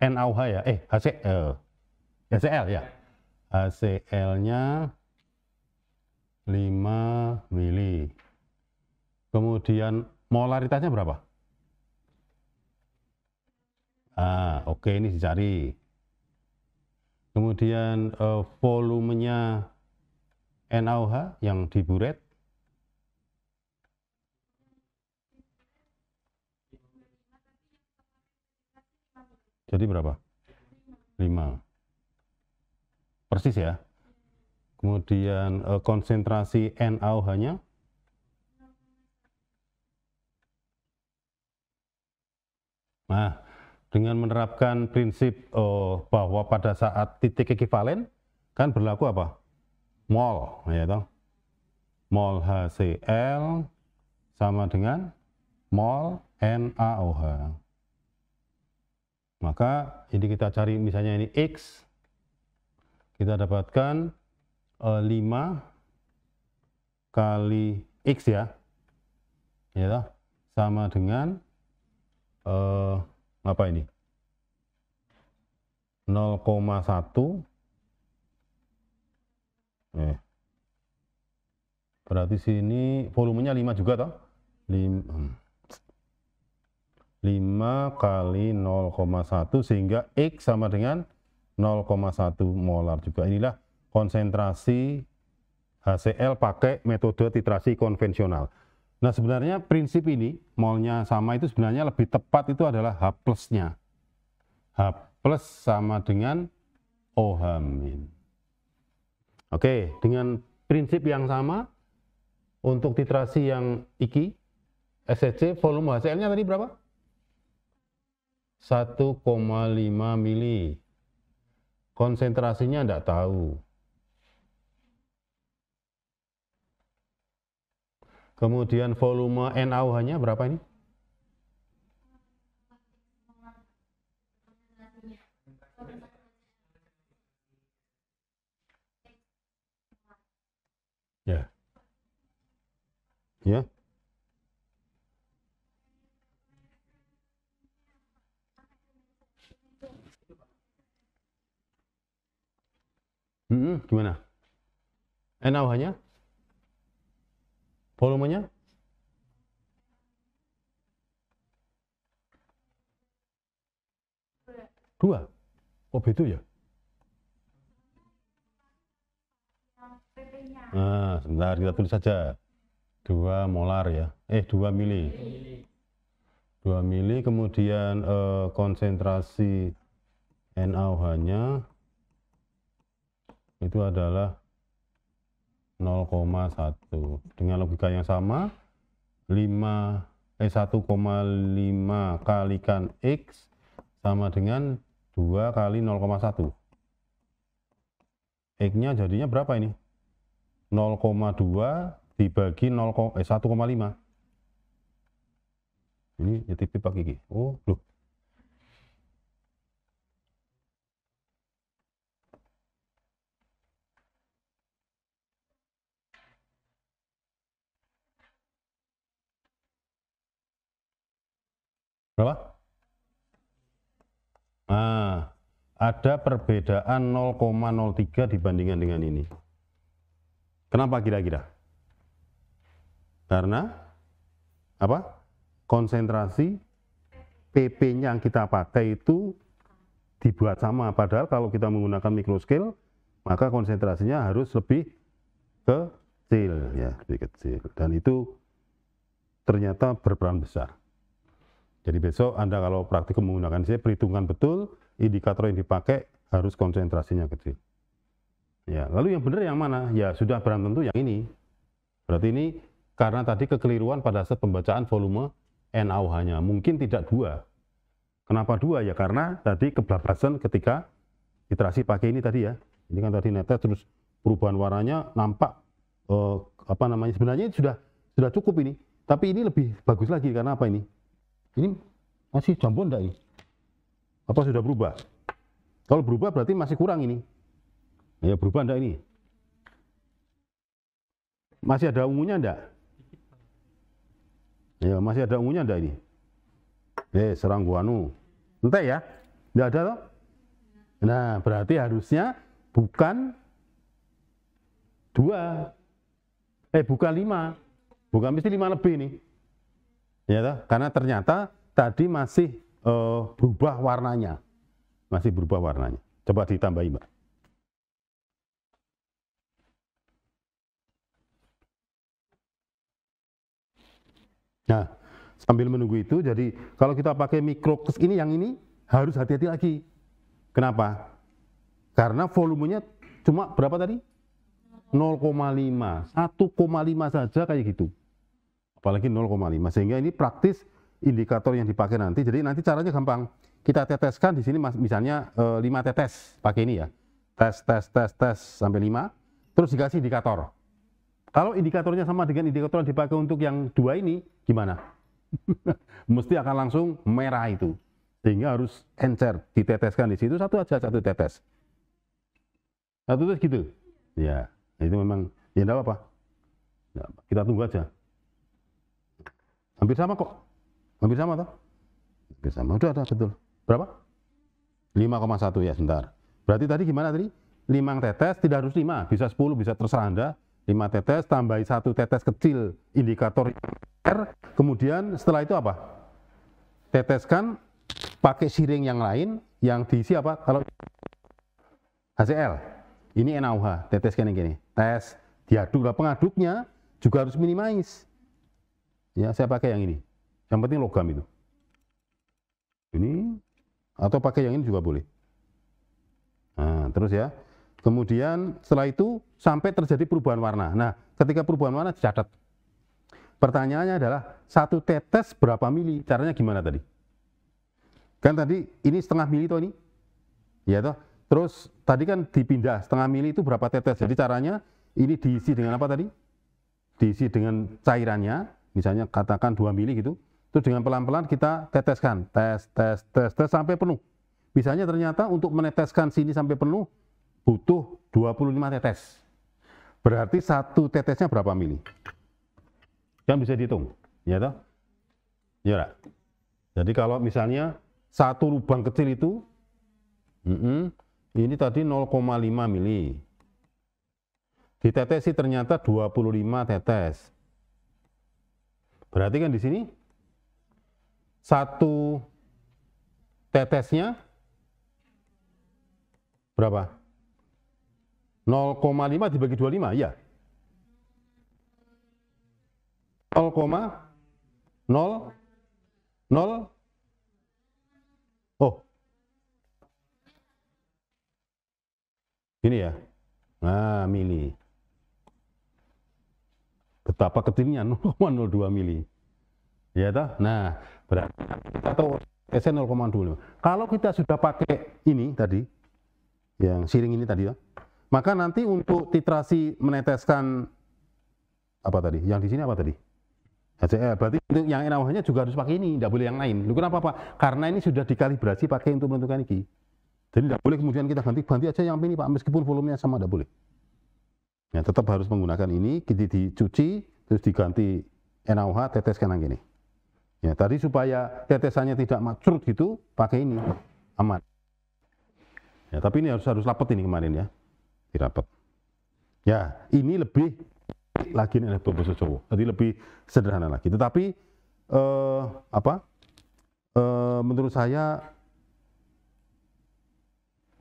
NaOH ya, HCl ya. HCl-nya 5 mili. Kemudian molaritasnya berapa? Oke, ini dicari. Kemudian volumenya NaOH yang diburet. Jadi berapa? 5. Persis ya. Kemudian konsentrasi NaOH-nya. Nah, dengan menerapkan prinsip bahwa pada saat titik ekivalen kan berlaku apa? Mol, ya toh. Mol HCl sama dengan mol NaOH. Maka ini kita cari misalnya ini X, kita dapatkan 5 kali X ya, toh, sama dengan apa ini? 0,1. Berarti sini volumenya 5 juga toh? 5 kali 0,1 sehingga X sama dengan 0,1 molar juga. Inilah konsentrasi HCl pakai metode titrasi konvensional. Nah sebenarnya prinsip ini, molnya sama itu sebenarnya lebih tepat itu adalah H plusnya. H plus sama dengan OH min. Oke, dengan prinsip yang sama, untuk titrasi yang iki, SHC, volume HCl-nya tadi berapa? 1,5 mili. Konsentrasinya enggak tahu. Kemudian volume NaOH-nya berapa ini? Ya. Ya. Gimana? NaOH-nya? Volumenya? Dua. Oh begitu ya? Nah, sebentar kita tulis saja. 2 molar ya. 2 mili. 2 mili, kemudian konsentrasi NaOH-nya itu adalah 0,1. Dengan logika yang sama, 1,5 kalikan X sama dengan 2 kali 0,1. X-nya jadinya berapa ini? 0,2 dibagi 1,5. Ini YTP pakai gini. Oh, loh. Berapa? Nah, ada perbedaan 0,03 dibandingkan dengan ini. Kenapa kira-kira? Karena apa? Konsentrasi PP-nya yang kita pakai itu dibuat sama. Padahal kalau kita menggunakan microscale, maka konsentrasinya harus lebih kecil, ya, lebih kecil. Dan itu ternyata berperan besar. Jadi besok Anda kalau praktikum menggunakan saya perhitungan betul indikator yang dipakai harus konsentrasinya kecil. Ya, lalu yang benar yang mana? Ya sudah barang tentu yang ini. Berarti ini karena tadi kekeliruan pada saat pembacaan volume NaOH-nya. Mungkin tidak 2. Kenapa 2? Ya karena tadi kebablasan ketika titrasi pakai ini tadi ya. Ini kan tadi netes terus perubahan warnanya nampak sebenarnya sudah cukup ini. Tapi ini lebih bagus lagi karena apa ini? Ini masih jambon enggak ini? Apa sudah berubah? Kalau berubah berarti masih kurang ini. Ya berubah enggak ini? Masih ada ungunya enggak? Ya masih ada ungunya enggak ini? Serang gua anu. Entek ya? Enggak ada toh? Nah, berarti harusnya bukan 2. Bukan 5. Bukan mesti 5 lebih nih. Ya toh? Karena ternyata tadi masih berubah warnanya. Masih berubah warnanya. Coba ditambahin, Mbak. Nah, sambil menunggu itu, jadi kalau kita pakai mikro ini, yang ini harus hati-hati lagi. Kenapa? Karena volumenya cuma berapa tadi? 0,5. 1,5 saja kayak gitu. Apalagi 0,5. Sehingga ini praktis indikator yang dipakai nanti. Jadi nanti caranya gampang. Kita teteskan di sini misalnya 5 tetes pakai ini ya. Tes sampai 5. Terus dikasih indikator. Kalau indikatornya sama dengan indikator yang dipakai untuk yang 2 ini, gimana? Mesti akan langsung merah itu. Sehingga harus encer, diteteskan di situ satu tetes. Satu tetes gitu. Ya, itu memang ya enggak apa-apa. Ya, kita tunggu aja. Hampir sama kok. Hampir sama toh? Hampir sama. Udah betul. Berapa? 5,1 ya, sebentar. Berarti tadi gimana tadi? 5 tetes tidak harus 5, bisa 10, bisa terserah Anda. 5 tetes tambahi 1 tetes kecil indikator R, kemudian setelah itu apa? Teteskan pakai siring yang lain yang diisi apa? Kalau HCl, ini NaOH, teteskan yang gini. diaduk. Nah, pengaduknya juga harus minimize. Ya, saya pakai yang ini. Yang penting logam itu. Ini atau pakai yang ini juga boleh. Nah, terus ya. Kemudian setelah itu sampai terjadi perubahan warna. Nah, ketika perubahan warna dicatat. Pertanyaannya adalah 1 tetes berapa mili? Caranya gimana tadi? Kan tadi ini setengah mili toh ini? Ya toh. Terus tadi kan dipindah setengah mili itu berapa tetes? Jadi caranya ini diisi dengan apa tadi? Diisi dengan cairannya, misalnya katakan 2 mili gitu. Terus dengan pelan-pelan kita teteskan, tes sampai penuh. Misalnya ternyata untuk meneteskan sini sampai penuh butuh 25 tetes. Berarti 1 tetesnya berapa mili? Kan bisa dihitung, ya toh? Ya. Jadi kalau misalnya 1 lubang kecil itu ini tadi 0,5 mili. Ditetesi ternyata 25 tetes. Berarti kan di sini 1 tetesnya berapa? 0,5 dibagi 25, ya. 0,00. Oh. Ini ya. Nah, mili. Betapa kecilnya 0,02 mili. Ya toh? Nah, berarti kita tahu S 0,25. Kalau kita sudah pakai ini tadi, yang siring ini tadi ya, maka nanti untuk titrasi meneteskan apa tadi? Yang di sini apa tadi? HCl. Berarti untuk yang NaOH-nya juga harus pakai ini, tidak boleh yang lain. Lu kenapa Pak? Karena ini sudah dikalibrasi pakai untuk menentukan ini. Jadi tidak boleh kemudian kita ganti aja yang ini Pak, meskipun volumenya sama, tidak boleh. Ya, tetap harus menggunakan ini, dicuci, terus diganti NaOH, teteskan yang ini. Ya, tadi supaya tetesannya tidak macrut gitu, pakai ini, aman. Ya, tapi ini harus rapet ini kemarin ya, dirapet. Ya, ini lebih lagi nih bahasa Jawa, jadi lebih sederhana lagi. Tetapi menurut saya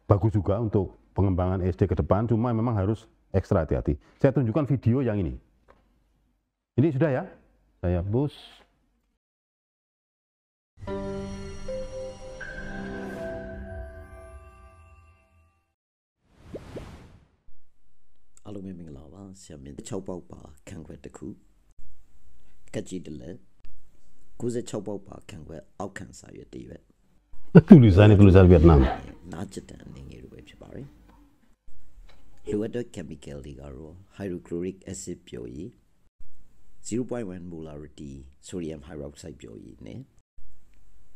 bagus juga untuk pengembangan SD ke depan, cuma memang harus ekstra hati-hati. Saya tunjukkan video yang ini. Ini sudah ya, saya hapus. Alo mê mình lão vào xem mình châu bao bà khang quẹt đặc khu cái gì đó là cú sẽ châu bao bà khang quẹt áo khang sao vậy đi vậy Tulisan Vietnam. nát chết anh nghe rồi vậy bà ấy lưu đó chemical đi garo hydrochloric acid biểu ý 0.1 molarity sodium hydroxide biểu ý nè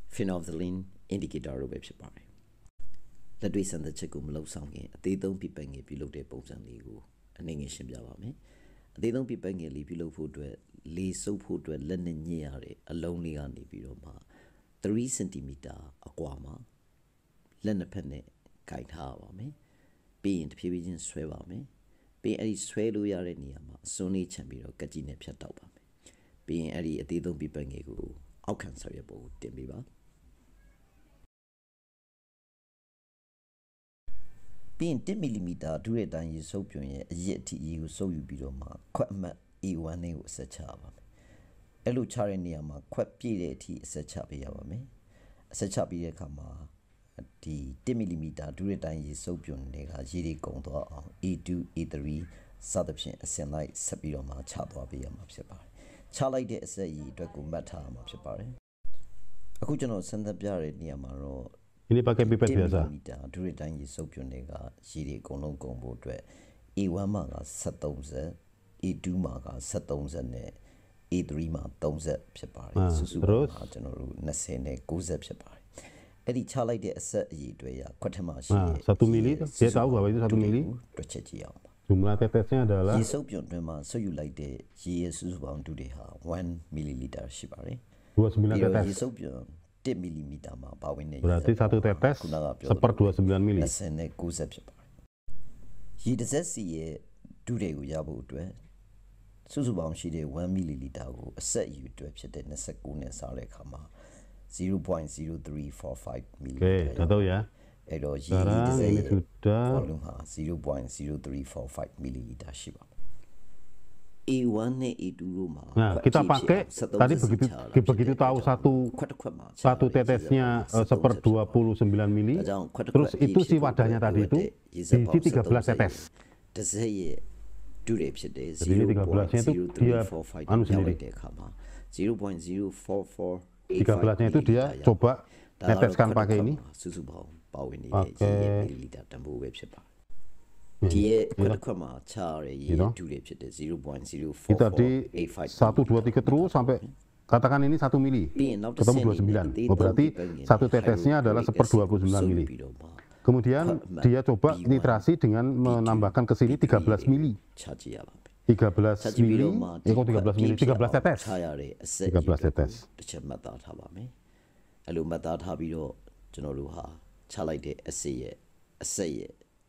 phenolphthalein indicator rồi vậy bà ấy là đôi sản xuất của một lâu xong nghe tí tông bị bệnh nghe bị lâu để bông sang đi của anh nghe xem ra vậy tí tông bị bệnh nghe bị lâu phụ đuổi lý số phụ đuổi lên nên nhẹ rồi alone đi ăn đi bị rồi mà 3 cm ở qua mà lên phần này cái thao vậy bên phía bên xoay vào bên ấy xoay lui ra này mà Sony chẳng bị rồi cái gì này phải đau vào bên ấy tí tông bị bệnh nghe của áo khăn sao vậy bộ tiền bị bao bên 10 mm ဒူရဲ့တိုင်းရေစုပ်ပြုံရဲ့အရစ်အထိရေကိုစုပ်ယူပြီးတော့မှခွက်အမှတ် A1 နဲ့ကိုအဆက်ချပါမယ်။အဲ့လိုချတဲ့နေရာမှာခွက်ပြည့်တဲ့အထိအဆက်ချပေးရပါမယ်။အဆက်ချပြီးတဲ့အခါမှာဒီ10 mm ဒူရဲ့တိုင်းရေစုပ်ပြုံတွေကရေတွေကုန်သွားအောင် A2 A3 စသဖြင့်အစင်လိုက်ဆက်ပြီးတော့မှချသွားပေးရမှာဖြစ်ပါတယ်။ချလိုက်တဲ့အဆက်ရေအတွက်ကိုမှတ်ထားရမှာဖြစ်ပါတယ်။အခုကျွန်တော်စမ်းသပ်ပြတဲ့နေရာမှာတော့ Ini pakai pipet biasa. ဒူရတိုင်းရေစုပ်ပြုံတွေကရေတွေအကုန်လုံးကုန်ဖို့အတွက် A1 မှာက73စက် A2 မှာက73စက်နဲ့ A3 မှာ30ဖြစ်ပါတယ်စုစုပေါင်းကျွန်တော်တို့20နဲ့90ဖြစ်ပါတယ်အဲ့ဒီချလိုက်တဲ့အဆက်အရေအတွက်ရခွက်ထမရှိတဲ့1 mili dia tahu bahwa itu 1 mili တွက်ချက်ကြည့်အောင် jumlah tetesnya adalah ရေစုပ်ပြုံတွင်မှာဆွတ်ယူလိုက်တဲ့ရေရဲ့စုစုပေါင်းဒူတွေဟာ1 ml ရှိပါတယ် 29 tetes ရေစုပ်ပြုံ10 mm မှာပါဝင်နေ berarti 1 tetes seper 29 mili 20နဲ့90ဖြစ်ပါတယ်ရေတစ်စက်စီရဲ့ဒူတွေကိုရဖို့အတွက်စုစုပေါင်းရှိတဲ့1 ml ကိုအဆက်အယူအတွက်ဖြစ်တဲ့29နဲ့စားတဲ့အခါမှာ 0.0345 ml Oke, udah tahu ya အဲ့တော့ရေတစ်စက် ini ရဲ့ sudah volumeဟာ 0.0345 ml ရှိပါမယ် A1 နဲ့ A2 တို့မှာ Nah, kita pakai tadi begitu tahu satu tetesnya 1/29 mili, terus itu si wadahnya tadi itu diisi 13 tetes. Jadi ini 13-nya itu dia anu sendiri. 13-nya itu dia coba neteskan pakai ini. Dia tadi 1, 2, 3 terus sampai katakan ini 1 mili ketemu 29. Berarti satu tetesnya adalah 1/29 mili. Kemudian dia coba nitrasi dengan menambahkan ke sini 13 mili. 13 mili, ya kok 13 mili, 13 tetes. 13 tetes.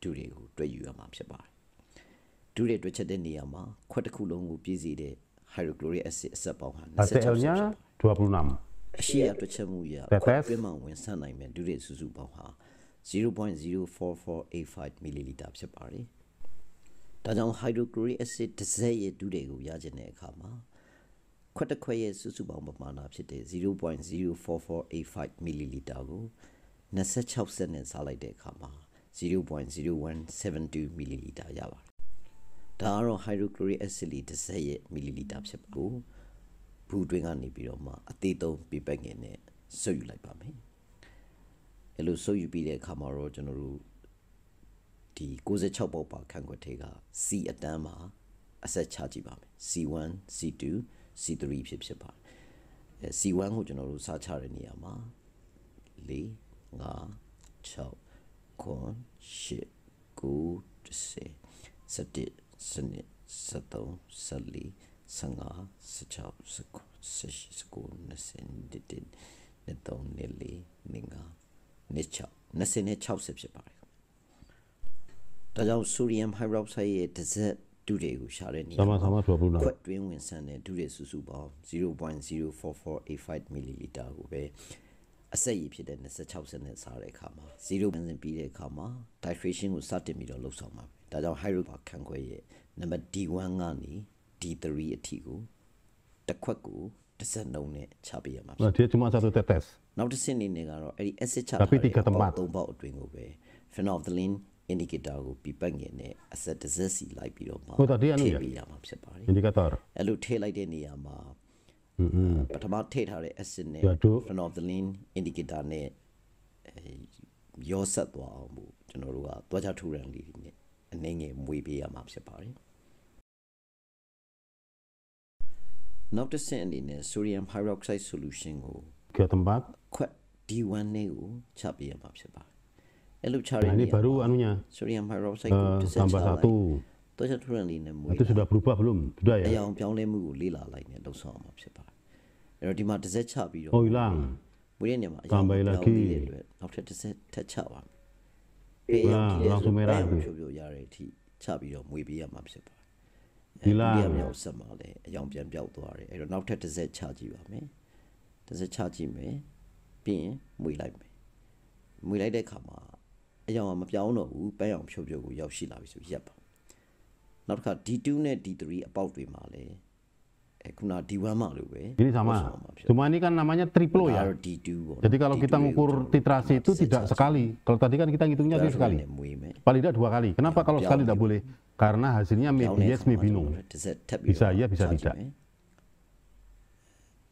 Dure ကိုတွေ့ယူရမှာဖြစ်ပါတယ်။ဒူးတွေတွေ့ချက်တဲ့နေရာမှာခွက်တစ်ခုလုံးကိုပြည့်စည်တဲ့ hydrochloric acid အဆက်ပေါင်းဟာ HCl-nya 26. အရှိရတွေ့ချက်မှုရခွက်တွင်းမှာဝင်ဆန့်နိုင်မဲ့ဒူးတွေစုစုပေါင်းဟာ 0.04485 ml ဖြစ်ပါတယ်။ဒါကြောင့် hydrochloric acid တစ်စက်ရဲ့ဒူးတွေကိုရခြင်းတဲ့အခါမှာခွက်တစ်ခွက်ရဲ့စုစုပေါင်းပမာဏဖြစ်တဲ့ 0.04485 ml ကို26စက်နဲ့စားလိုက်တဲ့အခါမှာ0.0172 milliliter ရပါတယ်။ဒါကတော့ hydrochloric acid လေးတစ်စက်ရဲ့ milliliter ဖြစ်ကိုဘူးတွင်းကနေပြီးတော့မှအသေးသုံးပြပတ်ငင်နဲ့စုပ်ယူလိုက်ပါမယ်။အဲ့လိုစုပ်ယူပြီးတဲ့အခါမှာတော့ကျွန်တော်တို့ဒီ66ပေါက်ပါခန့်ခွက်ထဲက C အတန်းမှာအဆက်ချကြည့်ပါမယ်။ C1, C2, C3 ဖြစ်ပါတယ်။ C1 ကိုကျွန်တော်တို့စားချတဲ့နေရာမှာ4 5 6ခွန်ရှစ်ကို10 17 19 23 24 25 16 19 20 26ဖြစ်ပါတယ်။ဒါကြောင့် sodium hydroxide ရဲ့တစ်စက်ဒုတွေကိုရှာတဲ့နေရာမှာခွက်တွင်းဝင်ဆန်တဲ့ဒုတွေစုစုပေါင်း 0.04485 ml ကိုပဲအဆက်ရည်ဖြစ်တဲ့26စက်နဲ့စားတဲ့အခါမှာ0ဘန်ဇင်ပြီးတဲ့အခါမှာ titration ကိုစတင်ပြီးတော့လှုပ်ဆောင်ပါမယ်။ဒါကြောင့် hydrochloric ခန့်ခွဲရဲ့နံပါတ် D1 ကနေ D3 အထိကိုတစ်ခွက်ကိုတစ်စက်နှုန်းနဲ့ချပေးရမှာဖြစ်ပါတယ်။ Dia cuma satu tetes. နောက်တစ်ဆင့်အနေနဲ့ကတော့အဲ့ဒီ acid ချထားတဲ့3ပေါက်အတွင်းကိုပဲ phenolphthalein indicator ကိုပြပတ်ငင်နဲ့အဆက်တစ်စက်စီလိုက်ပြီးတော့မှထည့်ပေးရမှာဖြစ်ပါတယ်။ Indicator အဲ့လိုထည့်လိုက်တဲ့နေရာမှာပထမထည့်ထားတဲ့ acid နဲ့ phenolphthalein indicator နဲ့ရောဆက်သွားအောင်လို့ကျွန်တော်တို့ကသွားကြထူရန်လေးတွေနဲ့အနေငယ်မွေးပေးရမှာဖြစ်ပါတယ်။နောက်တစ်ဆင့်အနေနဲ့ sodium hydroxide solution ကို ke tempat ခွက် D1 နဲ့ကိုချပေးရမှာဖြစ်ပါတယ်။အဲ့လိုချရတဲ့ ini baru anunya sodium hydroxide ကိုတစ်ဆက်ချလိုက်သွားကြထူရန်လေးနဲ့မွေး itu sudah berubah belum? Sudah ya? အရောင်ပြောင်းလဲမှုကိုလေ့လာလိုက်နဲ့လှုပ်ဆောင်အောင်ဖြစ်ပါတယ်။အဲ့တော့ဒီမှာတစ်ဆက်ချပြီးတော့ Oh hilang. မွေးတဲ့နေရာမှာအရောင်ပြောင်းလဲတဲ့အတွက်နောက်ထပ်တစ်ဆက်ထပ်ချပါမယ်။ langsung merah ဖြိုးဖြိုးရတဲ့အထိချပြီးတော့မွေးပေးရမှာဖြစ်ပါတယ်။ ဒီလားမြောက်ဆက်မှာလည်းအရောင်ပြန်ပြောက်သွားတယ်။အဲ့တော့နောက်ထပ်တစ်ဆက်ချကြည့်ပါမယ်။တစ်ဆက်ချကြည့်မယ်။ပြီးရင်မွေးလိုက်မယ်။မွေးလိုက်တဲ့အခါမှာအရောင်ကမပြောင်းတော့ဘူးပန်းရောင်ဖြိုးဖြိုးကိုရောက်ရှိလာပြီဆိုရက်ပါ။နောက်တစ်ခါ D2 နဲ့ D3 အပေါက်တွေမှာလည်းခုန D1 မှာလိုပဲ Ini sama. Cuma ini kan namanya triplo ya. D2 ပေါ့ Jadi kalau kita ngukur titrasi itu tidak sekali. Kalau tadi kan kita ngitungnya itu sekali. Paling tidak 2 kali. Kenapa kalau sekali tidak boleh? Karena hasilnya maybe yes maybe no. Bisa ya bisa tidak.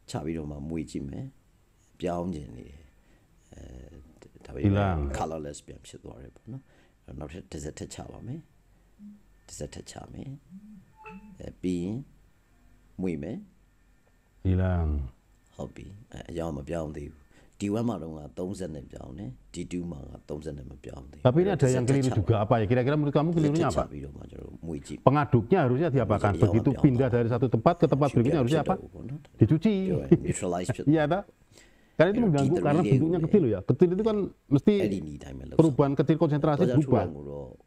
ချပြီးတော့မှမွေးကြည့်မယ်ပြောင်းခြင်းနေတယ်ဒါပေမဲ့ colorless ပြန်ဖြစ်သွားတယ်ပေါ့နော်နောက်တစ်စက်ထပ်ချပါမယ်တစ်စက်ထပ်ချမယ်ပြီးရင်မွေးမယ် hilang ဟုတ်ပြီအရောင်မပြောင်းသေးဘူး D1 မှာတော့30နဲ့ပြောင်းတယ် D2 မှာ30နဲ့မပြောင်းသေး Tapi ini ada yang keliru juga apa ya? Kira-kira menurut kamu kelirunya apa? Pengaduknya harusnya diapakan? Begitu pindah dari satu tempat ke tempat berikutnya harusnya apa? Dicuci. Iya, tak? Karena itu mengganggu karena bentuknya kecil ya. Kecil itu kan mesti perubahan kecil konsentrasi berubah.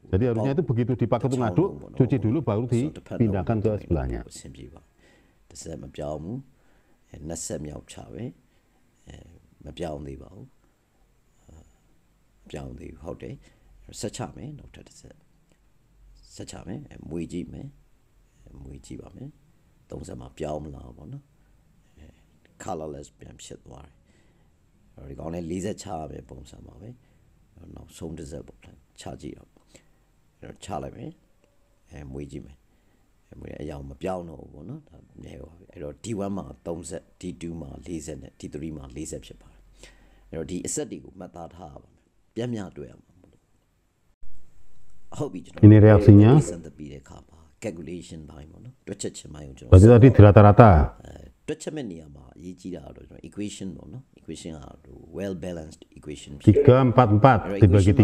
Jadi harusnya itu begitu dipakai untuk ngaduk, cuci dulu baru dipindahkan ke sebelahnya. Màပြောင်းသေးပါဘူးပြောင်းသေးဟုတ်တယ်ဆက်ချမယ်နောက်ထပ်တစ်ဆက်ချမယ်မွေးကြည့်မယ်မွေးကြည့်ပါမယ် 30မှာပြောင်းမလာပေါ့နော် colorless ပြန်ဖြစ်သွားတယ်ဒီကောင်လေး40ချရမယ်ပုံစံပါပဲနောက်ဆုံးတစ်စက်ပေါ့ချကြည့်တော့ချလိုက်မယ်မွေးကြည့်မယ်မွေးအရောင်မပြောင်းတော့ဘူးပေါ့နော်ဒါမြဲပါပြီအဲ့တော့ D1 မှာ30 D2 မှာ40နဲ့ D3 မှာ40ဖြစ်ပါတယ်အဲ့တော့ဒီအဆက်တွေကိုမှတ်သားထားရပါမယ်ပြန်မြတွေ့ရမှာမလို့ဟုတ်ပြီကျွန်တော် Ini reaksinya စံတပြီးတဲ့အခါမှာ calculation ဘိုင်းပေါ့နော်တွက်ချက်ခြင်းဘိုင်းကိုကျွန်တော် berarti tadi rata-rata တွက်ချက်မဲ့နေရာမှာအရေးကြီးတာတော့ကျွန်တော် equation ပေါ့နော် equation က well balanced equation 344 dibagi 3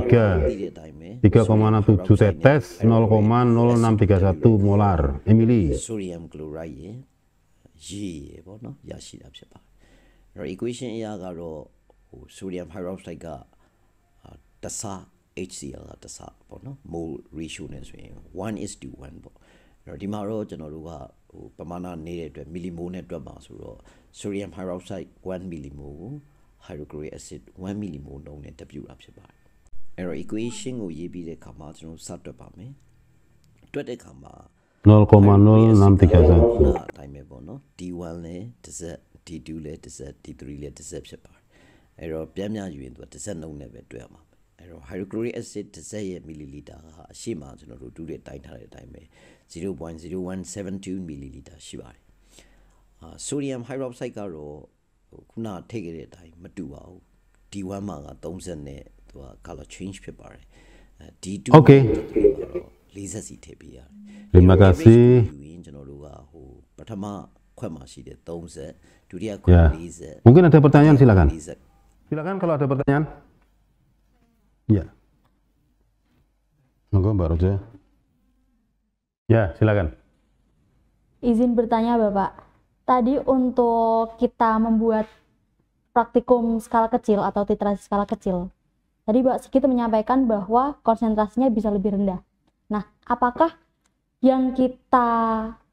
3,67 tetes 0,0631 molar Emily sodium chloride ရေရေပေါ့နော်ရရှိတာဖြစ်ပါတယ်အဲ့တော့ equation အရာကတော့ဟို sodium hydroxide ကတဆ HCl ကတဆပေါ့နော် mole ratio နဲ့ဆိုရင် 1:1 ပေါ့အဲ့တော့ဒီမှာတော့ကျွန်တော်တို့ကဟိုပမာဏနေတဲ့အတွက် millimole နဲ့တွက်ပါဆိုတော့ sodium hydroxide 1 millimole ကို hydrochloric acid 1 millimole နှုန်းနဲ့တက်ပြတာဖြစ်ပါတယ်အဲ့တော့ equation ကိုရေးပြီးတဲ့အခါမှာကျွန်တော်စတွက်ပါမယ်တွက်တဲ့အခါမှာ 0,0631 အတိုင်းပဲပေါ့နော် D1 လဲတစ်စက် D2 လဲတစ်စက် D3 လဲတစ်စက်ဖြစ်ပါတယ်အဲ့တော့ပြန်မြယူရင်သူကတစ်စက်နှုန်းနဲ့ပဲတွေ့ရမှာအဲ့တော့ hydrochloric acid တစ်စက်ရဲ့မီလီလီတာဟာအရှိမကျွန်တော်တို့တူတဲ့တိုင်းထားတဲ့အတိုင်းပဲ 0.0172 မီလီလီတာရှိပါတယ်sodium hydroxide ကတော့ခုနထိခဲ့တဲ့အတိုင်းမတူပါဘူး D1 မှာက30နဲ့သူက color change ဖြစ်ပါတယ်D2 Okay 40စီထည့်ပေးရတယ် Terima kasih ကျွန်တော်တို့ကဟိုပထမခွက်မှာရှိတဲ့30ဒုတိယခွက် ya 40 mungkin ada pertanyaan silakan 40 silakan kalau ada pertanyaan ya monggo Mbak Roja ya silakan Izin bertanya Bapak, tadi untuk kita membuat praktikum skala kecil atau titrasi skala kecil, tadi Pak Sigit menyampaikan bahwa konsentrasinya bisa lebih rendah. Nah, apakah yang kita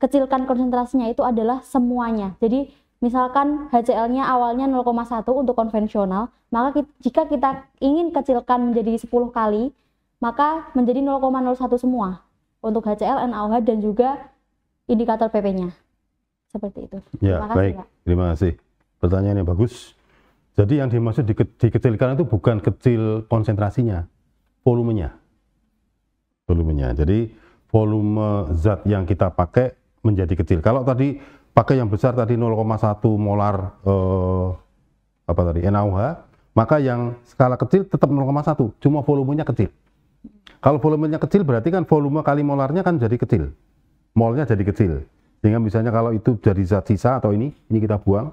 kecilkan konsentrasinya itu adalah semuanya? Jadi, misalkan HCl-nya awalnya 0,1 untuk konvensional, maka jika kita ingin kecilkan menjadi 10 kali, maka menjadi 0,01 semua untuk HCl, NaOH, dan juga indikator PP-nya. Seperti itu. Ya, terima kasih, baik. Pak. Terima kasih. Pertanyaan yang bagus. Jadi yang dimaksud dikecilkan itu bukan kecil konsentrasinya, volumenya. Volumenya. Jadi volume zat yang kita pakai menjadi kecil. Kalau tadi pakai yang besar tadi 0,1 molar NaOH, maka yang skala kecil tetap 0,1, cuma volumenya kecil. Kalau volumenya kecil berarti kan volume kali molarnya kan jadi kecil. Molnya jadi kecil, sehingga misalnya kalau itu dari zat sisa atau ini kita buang,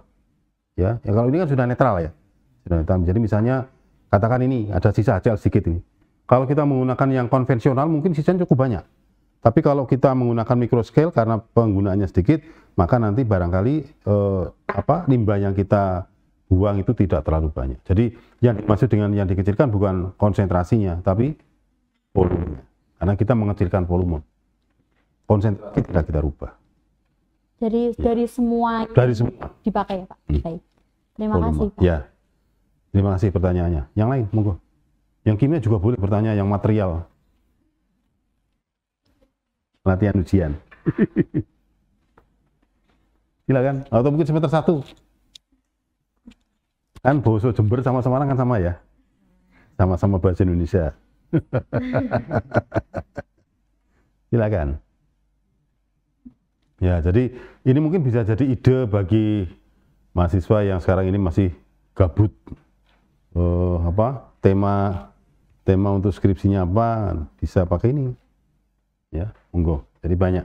ya kalau ini kan sudah netral ya, sudah netral. Jadi misalnya katakan ini ada sisa HCl sedikit ini, kalau kita menggunakan yang konvensional mungkin sisanya cukup banyak, tapi kalau kita menggunakan microscale karena penggunaannya sedikit, maka nanti barangkali limbah yang kita buang itu tidak terlalu banyak. Jadi yang dimaksud dengan yang dikecilkan bukan konsentrasinya, tapi volumenya, karena kita mengecilkan volume. Konsentrasi tidak kita rubah. Jadi Ya. dari semua dipakai ya Pak. Baik. Terima kasih Pak. Ya. Terima kasih pertanyaannya. Yang lain, monggo. Yang kimia juga boleh bertanya, yang material. Latihan ujian. Silakan. Atau mungkin semester 1. Kan Boso Jember sama Semarang kan sama ya? Sama-sama bahasa Indonesia. Silakan. Ya, jadi ini mungkin bisa jadi ide bagi mahasiswa yang sekarang ini masih gabut. Tema untuk skripsinya apa, bisa pakai ini. Ya, monggo. Jadi banyak.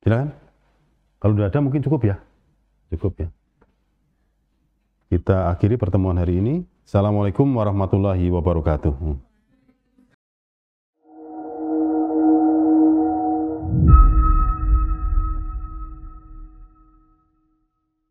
Silakan. Kalau sudah ada mungkin cukup ya. Cukup ya. Kita akhiri pertemuan hari ini. Assalamualaikum warahmatullahi wabarakatuh.